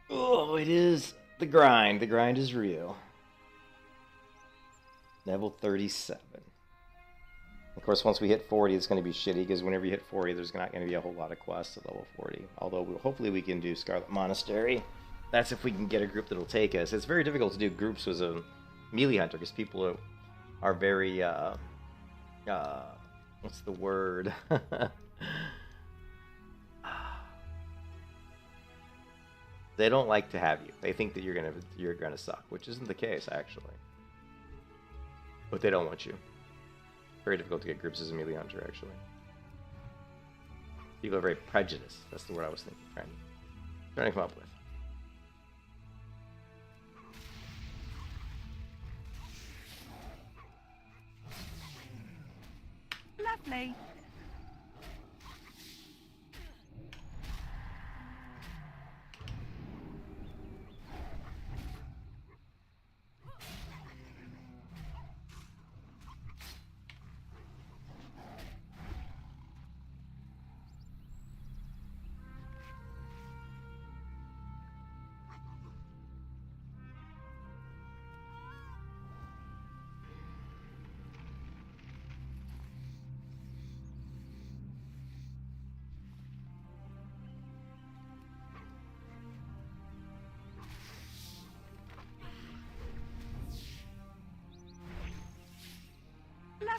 Oh, it is the grind. The grind is real. Level 37. Of course, once we hit 40, it's going to be shitty, because whenever you hit 40, there's not going to be a whole lot of quests at level 40. Although, hopefully we can do Scarlet Monastery. That's if we can get a group that'll take us. It's very difficult to do groups as a melee hunter, because people are very, what's the word? They don't like to have you. They think that you're gonna suck, which isn't the case, actually. But they don't want you. Very difficult to get groups as a melee hunter, actually. People are very prejudiced. That's the word I was thinking. Trying to come up with. Lovely.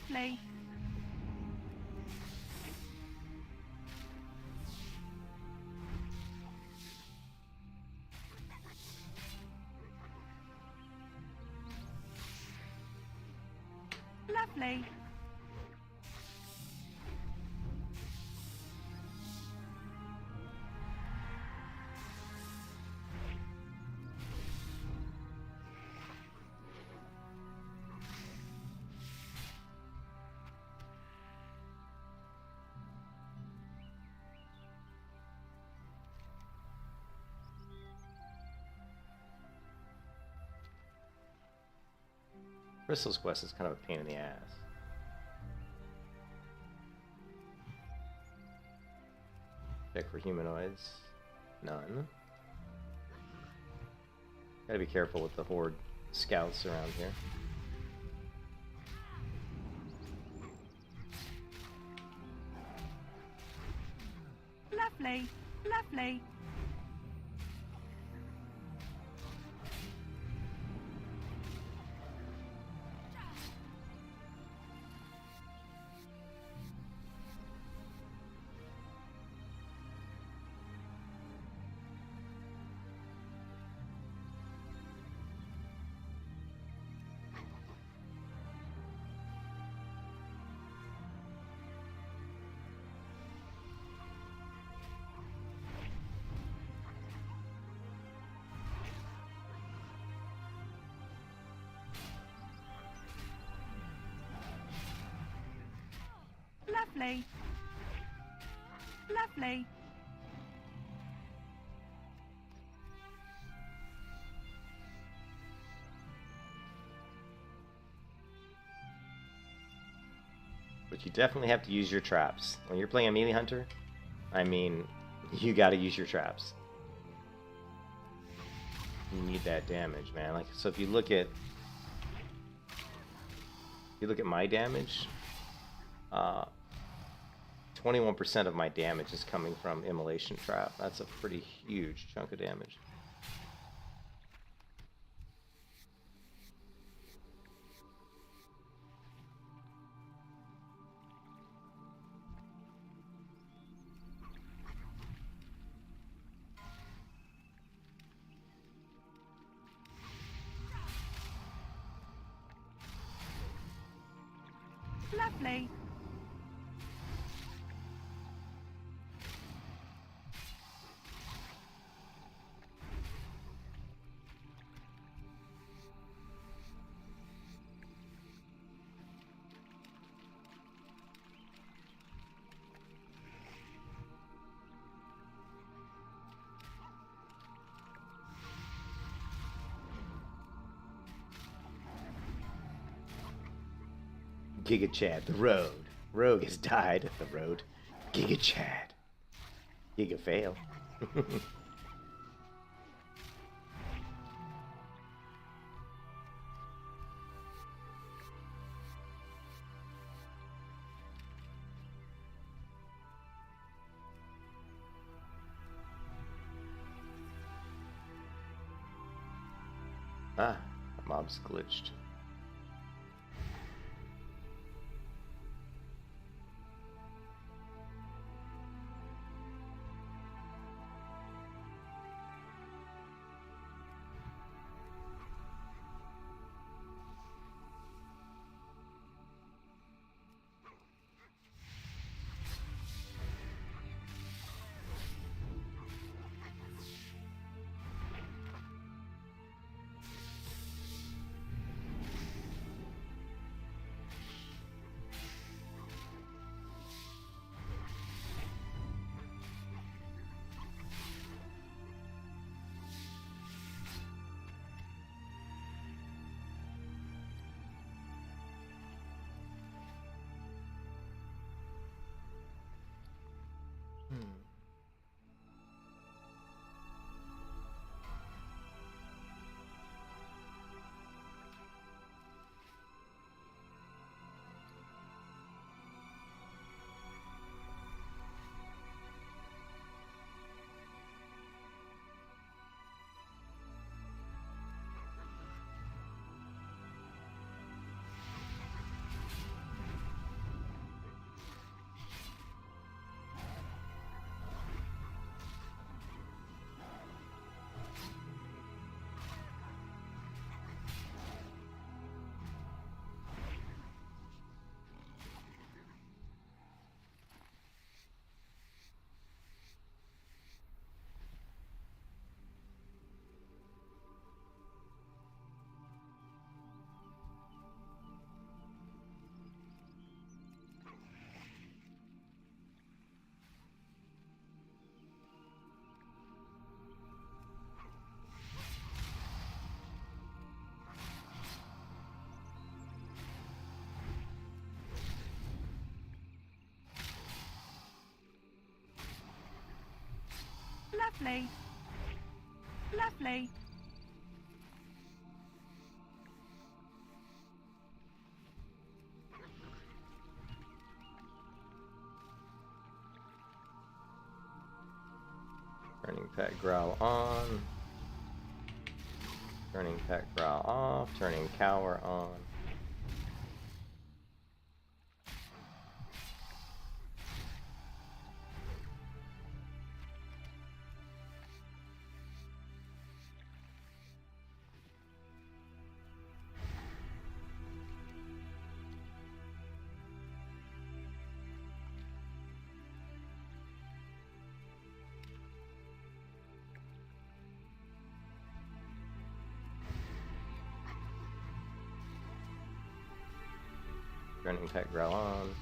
Lovely. Lovely. Bristol's quest is kind of a pain in the ass. Check for humanoids. None. Gotta be careful with the horde scouts around here. Lovely. Lovely. Lovely. Lovely. But you definitely have to use your traps. When you're playing a melee hunter, I mean, you gotta use your traps. You need that damage, man. Like, so if you look at my damage, 21% of my damage is coming from immolation trap. That's a pretty huge chunk of damage. Lovely. Giga Chad, the road. Rogue has died. The road. Giga Chad. Giga Vael. Ah, the mob's glitched. Lovely. Lovely. Turning pet growl on. Turning pet growl off. Turning cower on. Turning pet growl on.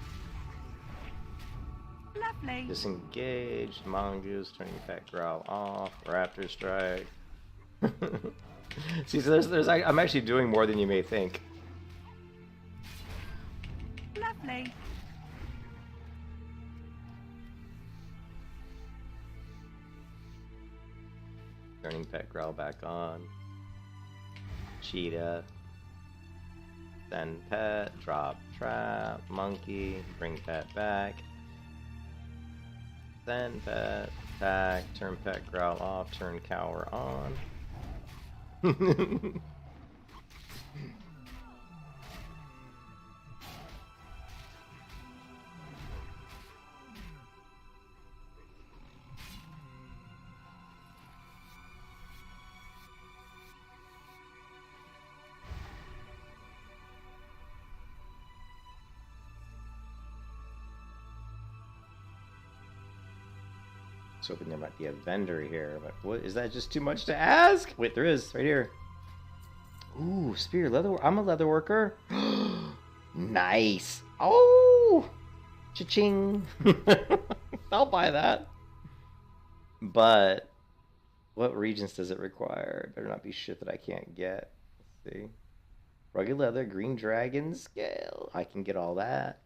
Lovely. Disengage. Mongoose. Turning pet growl off. Raptor strike. See, so I'm actually doing more than you may think. Lovely. Turning pet growl back on. Cheetah. Send pet. Drop trap. Monkey. Bring pet back. Send pet. Attack. Turn pet growl off. Turn cower on. I was hoping there might be a vendor here, but what is that? Just too much to ask? Wait, there is right here. Ooh, spear leather. I'm a leather worker. Nice. Oh, cha-ching. I'll buy that. But what regions does it require? It better not be shit that I can't get. Let's see. Rugged leather, green dragon scale. I can get all that.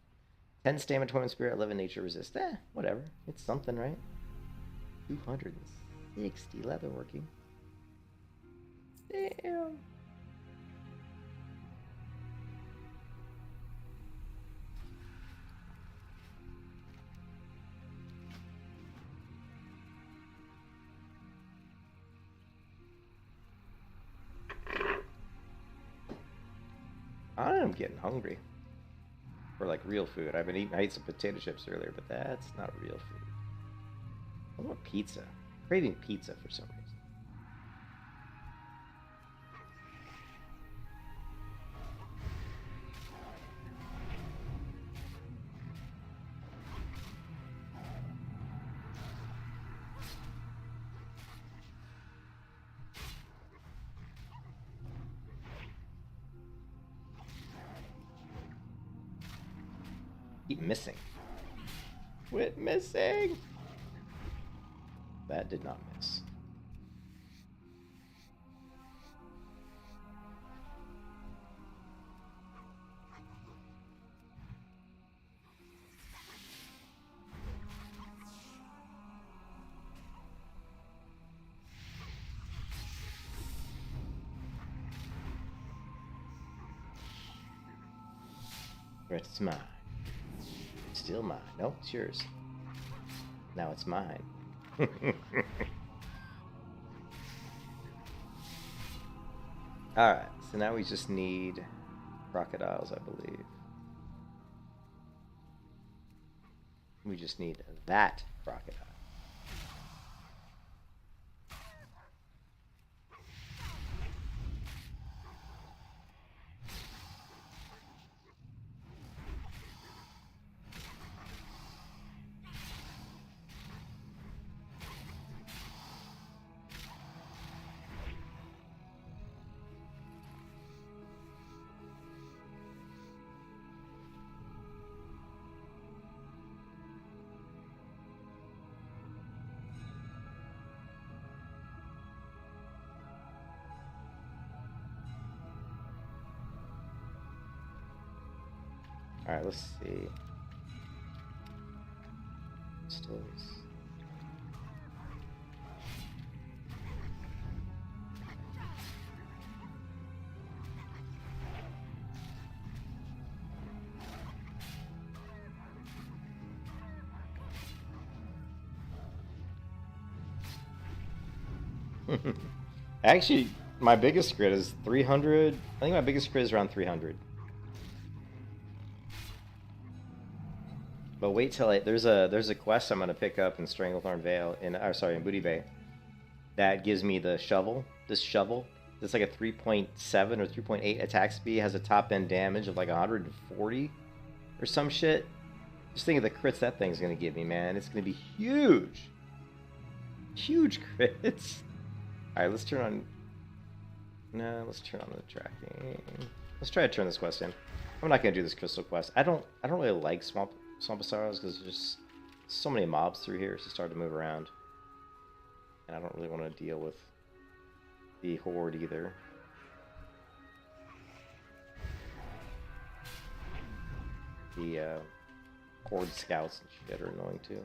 10 stamina, 21 spirit, 11 nature resist. Whatever. It's something, right? 260 leather working. Damn. I'm getting hungry for like real food. I've been eating. I ate some potato chips earlier, but that's not real food. I want pizza. I'm craving pizza for some reason. Keep missing. Quit missing. That did not miss. It's mine. Still mine. Nope, it's yours. Now it's mine. Alright, so now we just need crocodiles, I believe. We just need that crocodile. Alright, let's see. Stills. Actually, my biggest crit is 300. I think my biggest crit is around 300. But wait till there's a quest I'm gonna pick up in Stranglethorn Vael in Booty Bay that gives me the shovel. This shovel, it's like a 3.7 or 3.8 attack speed, has a top end damage of like 140 or some shit. Just think of the crits that thing's gonna give me, man. It's gonna be huge, huge crits. All right, let's turn on. No, let's turn on the tracking. Let's try to turn this quest in. I'm not gonna do this crystal quest. I don't really like Swamp of Sorrows because there's just so many mobs through here. It's hard to move around, and I don't really want to deal with the horde either. The horde scouts and shit are annoying too.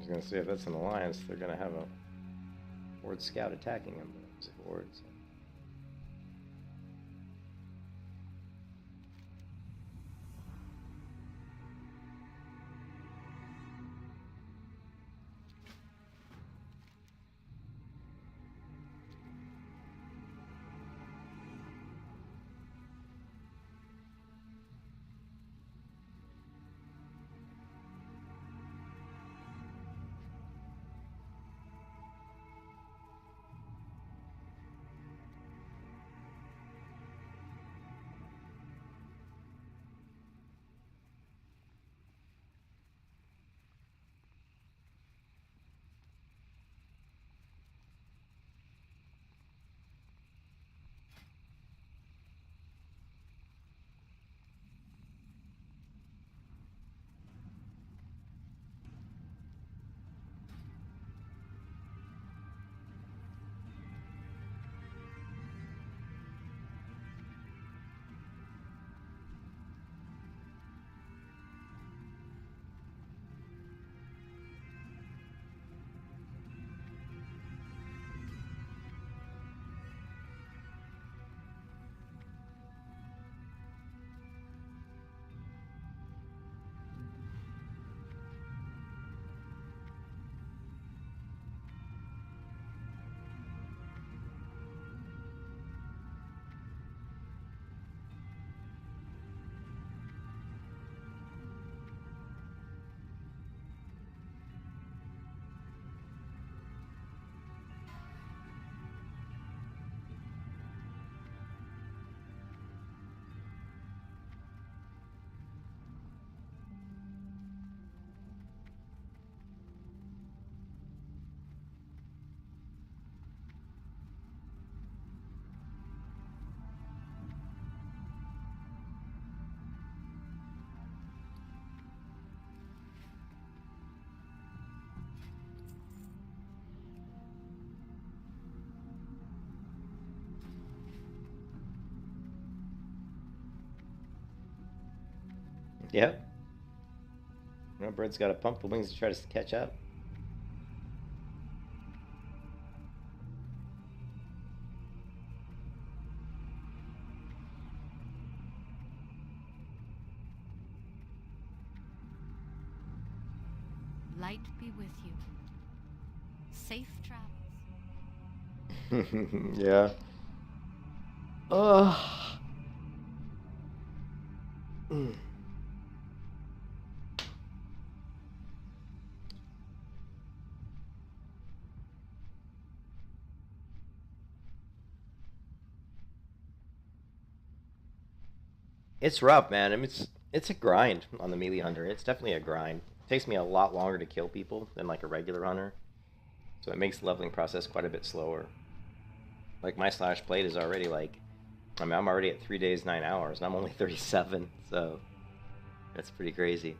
was gonna say if that's an alliance, they're gonna have a horde scout attacking them. But it's a horde. So. Yep. No, Bird's got to pump the wings to try to catch up. Light be with you. Safe travels. Yeah. Ugh. It's rough, man. I mean, it's a grind on the melee hunter. It's definitely a grind. It takes me a lot longer to kill people than like a regular hunter, so it makes the leveling process quite a bit slower. Like my slash plate is already like, I mean, I'm already at 3 days, 9 hours, and I'm only 37, so that's pretty crazy.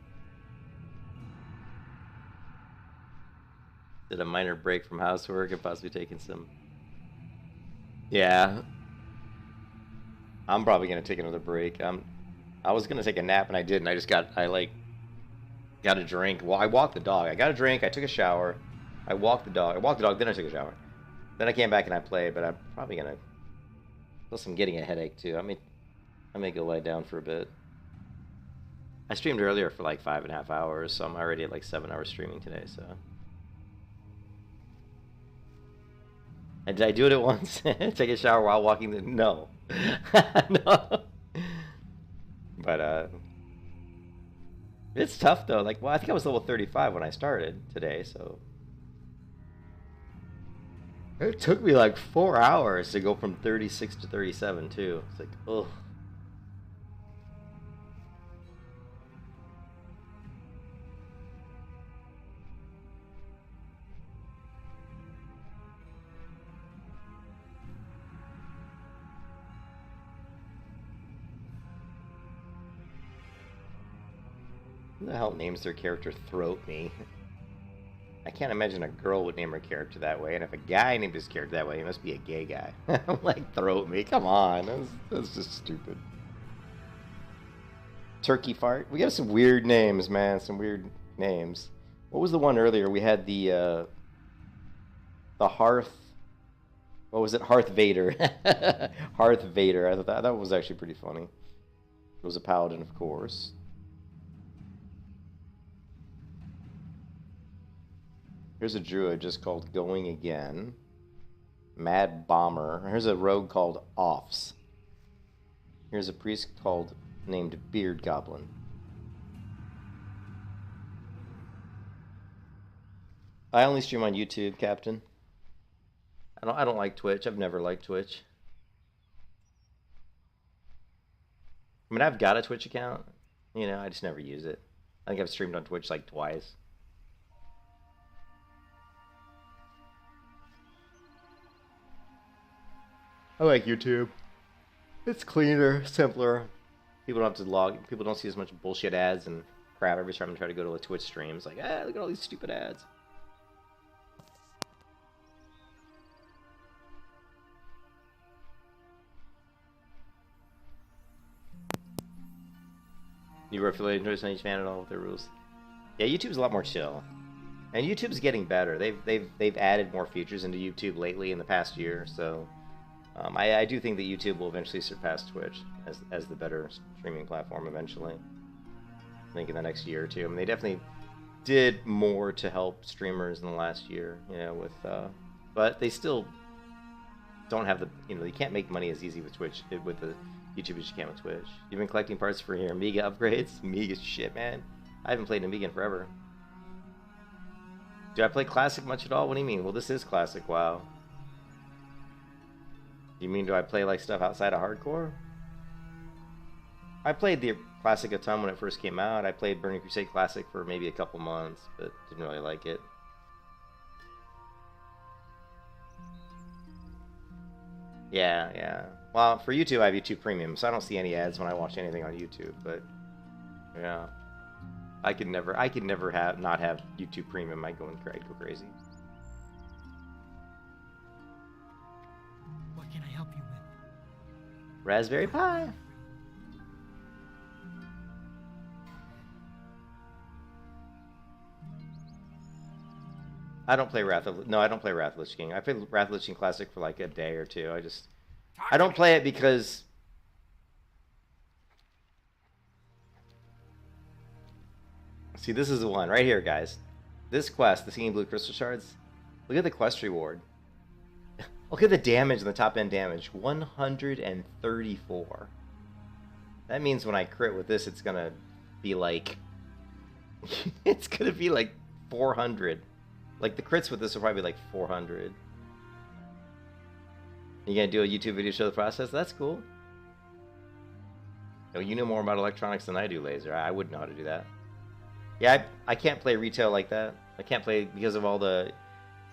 Did a minor break from housework and possibly taking some. Yeah, I'm probably gonna take another break. I was gonna take a nap and I didn't. I got a drink. Well, I walked the dog. I got a drink. I took a shower. I walked the dog. Then I took a shower. Then I came back and I played. But I'm probably gonna. Plus, I'm getting a headache too. I may go lie down for a bit. I streamed earlier for like 5.5 hours, so I'm already at like 7 hours streaming today. So. And did I do it at once? Take a shower while walking the... No. No. But, it's tough, though. Like, well, I think I was level 35 when I started today, so... It took me like 4 hours to go from 36 to 37, too. It's like, ugh. Who the hell names their character Throat Me? I can't imagine a girl would name her character that way, and if a guy named his character that way, he must be a gay guy. I'm like, Throat Me, come on, that's just stupid. Turkey Fart? We got some weird names, man, some weird names. What was the one earlier? We had the Hearth. What was it? Hearth Vader. Hearth Vader. I thought that was actually pretty funny. It was a paladin, of course. Here's a druid just called Going Again. Mad Bomber. Here's a rogue called Offs. Here's a priest named Beard Goblin. I only stream on YouTube, Captain. I don't like Twitch. I've never liked Twitch. I mean, I've got a Twitch account. You know, I just never use it. I think I've streamed on Twitch like twice. I like YouTube. It's cleaner, simpler. People don't have to log. People don't see as much bullshit ads and crap every time I try to go to a Twitch stream. It's like, look at all these stupid ads. You were affiliated with each fan at all with their rules. Yeah, YouTube's a lot more chill, and YouTube's getting better. They've added more features into YouTube lately in the past year. So I do think that YouTube will eventually surpass Twitch as the better streaming platform eventually. I think in the next year or two. I mean, they definitely did more to help streamers in the last year, you know, with but they still don't have the, you know, you can't make money as easy with Twitch with the YouTube as you can with Twitch. You've been collecting parts for your Amiga upgrades? Amiga shit, man. I haven't played Amiga in forever. Do I play Classic much at all? What do you mean? Well, this is Classic, wow. You mean, do I play like stuff outside of hardcore? I played the Classic a ton when it first came out. I played Burning Crusade Classic for maybe a couple months, but didn't really like it. Yeah. Well, for YouTube, I have YouTube Premium, so I don't see any ads when I watch anything on YouTube. But yeah, I could never not have YouTube Premium. I'd go crazy. What can I help you with? Raspberry Pi. I don't play Wrath of Lich King. I played Wrath of Lich King Classic for like a day or two. I don't play it because see, this is the one right here, guys. This quest, the Singing Blue Crystal Shards. Look at the quest reward. Look at the damage and the top end damage. 134. That means when I crit with this, it's gonna be like it's gonna be like 400. Like, the crits with this will probably be like 400. You gonna do a YouTube video show the process? That's cool. Oh, you know more about electronics than I do, Laser. I wouldn't know how to do that. Yeah, I can't play retail like that. I can't play because of all the...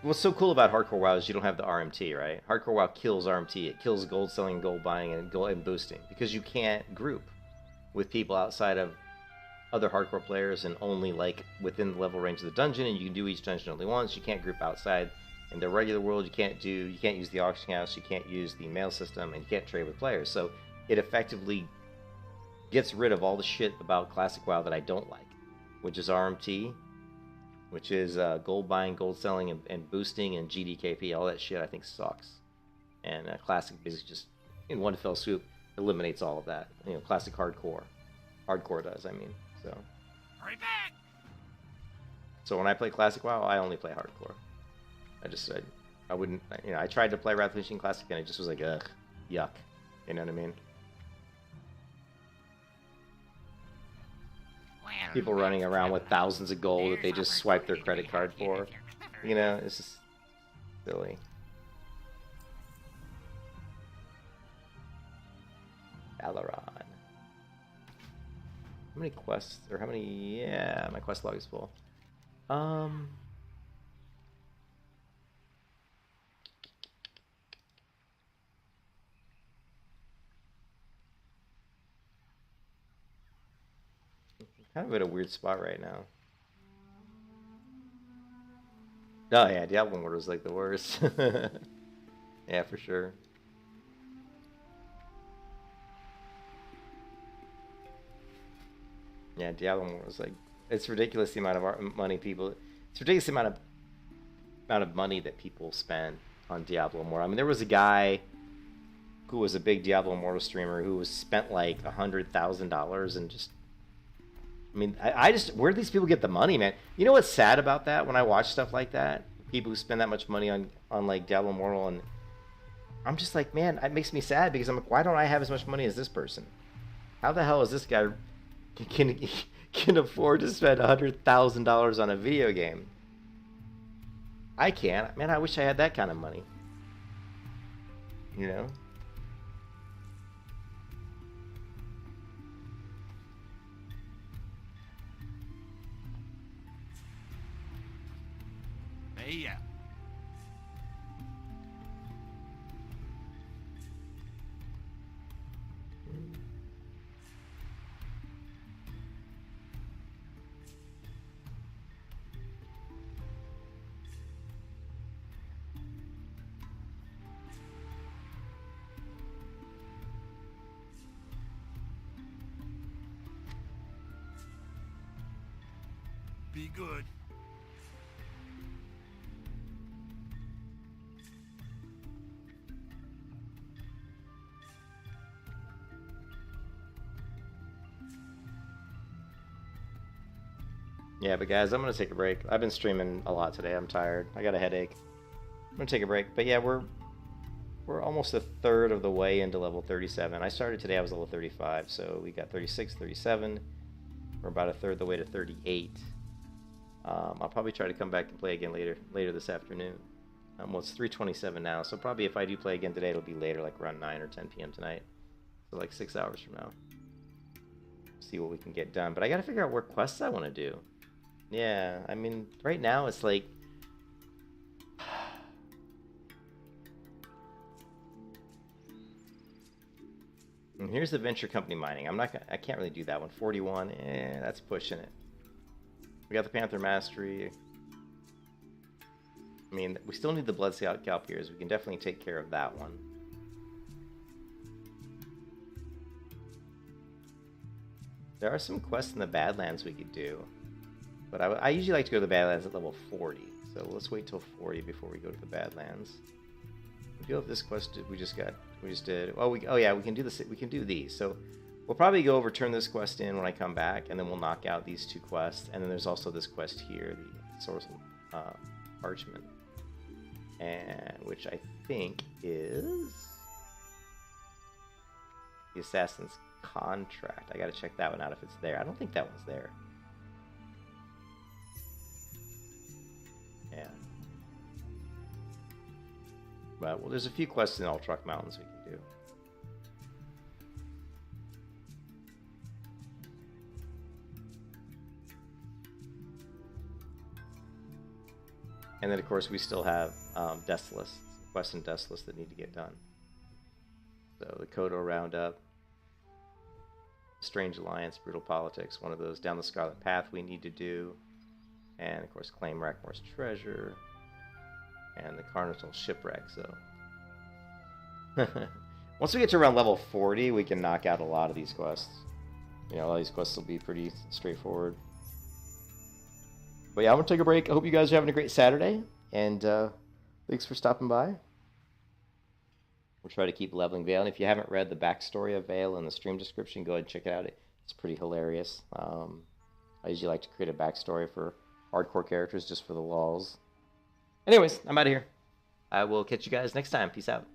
What's so cool about Hardcore WoW is you don't have the RMT, right? Hardcore WoW kills RMT. It kills gold selling, gold buying, and gold boosting. Because you can't group with people outside of other hardcore players and only like within the level range of the dungeon, and you can do each dungeon only once. You can't group outside in the regular world. You can't use the auction house, you can't use the mail system, and you can't trade with players. So it effectively gets rid of all the shit about Classic WoW that I don't like, which is RMT, which is gold buying, gold selling, and boosting, and GDKP. All that shit I think sucks. And Classic basically just in one fell swoop eliminates all of that. You know, Classic hardcore does, I mean. So. Hurry back! So when I play Classic WoW, I only play hardcore. I wouldn't, you know, I tried to play Wrath of Lich King Classic and it just was like, ugh, yuck. You know what I mean? Well, People running around with thousands of gold that they just swipe their credit card for. You know, it's just silly. Valoron. How many quests, or how many, yeah, my quest log is full. Kind of at a weird spot right now. Oh yeah, Diablo Immortal was like the worst. Yeah, for sure. Yeah, Diablo Immortal was like, it's ridiculous the amount of money people. It's ridiculous amount of money that people spend on Diablo Immortal. I mean, there was a guy who was a big Diablo Immortal streamer who was spent like $100,000 and just. I mean, I just, where do these people get the money, man? You know what's sad about that? When I watch stuff like that, people who spend that much money on like Diablo Immortal, and I'm just like, man, it makes me sad because I'm like, why don't I have as much money as this person? How the hell is this guy can afford to spend $100,000 on a video game? I can't. Man, I wish I had that kind of money. You know? Yeah. Be good. Yeah, but guys, I'm gonna take a break. I've been streaming a lot today. I'm tired. I got a headache. I'm gonna take a break. But yeah, we're almost a third of the way into level 37. I started today. I was level 35, so we got 36, 37. We're about a third of the way to 38. I'll probably try to come back and play again later this afternoon. Well, it's 3:27 now, so probably if I do play again today, it'll be later, like around 9 or 10 p.m. tonight. So like 6 hours from now. See what we can get done. But I gotta figure out what quests I want to do. Yeah, I mean, right now it's like... And here's the venture company mining. I can't really do that one. 41, that's pushing it. We got the Panther Mastery. I mean, we still need the Blood Scalpiers. We can definitely take care of that one. There are some quests in the Badlands we could do. But I usually like to go to the Badlands at level 40. So let's wait till 40 before we go to the Badlands. We do have this quest we just did. Oh yeah, we can do this. We can do these. So we'll probably go over, turn this quest in when I come back, and then we'll knock out these two quests. And then there's also this quest here, the Source Parchment, and which I think is the Assassin's Contract. I got to check that one out if it's there. I don't think that one's there. Yeah. But, well, there's a few quests in Altruck Mountains we can do. And then, of course, we still have Desolus, quests in Desolus that need to get done. So, the Kodo Roundup, Strange Alliance, Brutal Politics, one of those. Down the Scarlet Path we need to do. And, of course, claim Rackmore's treasure. And the Carnival Shipwreck, so... Once we get to around level 40, we can knock out a lot of these quests. You know, a lot of these quests will be pretty straightforward. But yeah, I'm going to take a break. I hope you guys are having a great Saturday. And thanks for stopping by. We'll try to keep leveling Vael. And if you haven't read the backstory of Vael in the stream description, go ahead and check it out. It's pretty hilarious. I usually like to create a backstory for hardcore characters just for the lulz. Anyways, I'm out of here. I will catch you guys next time. Peace out.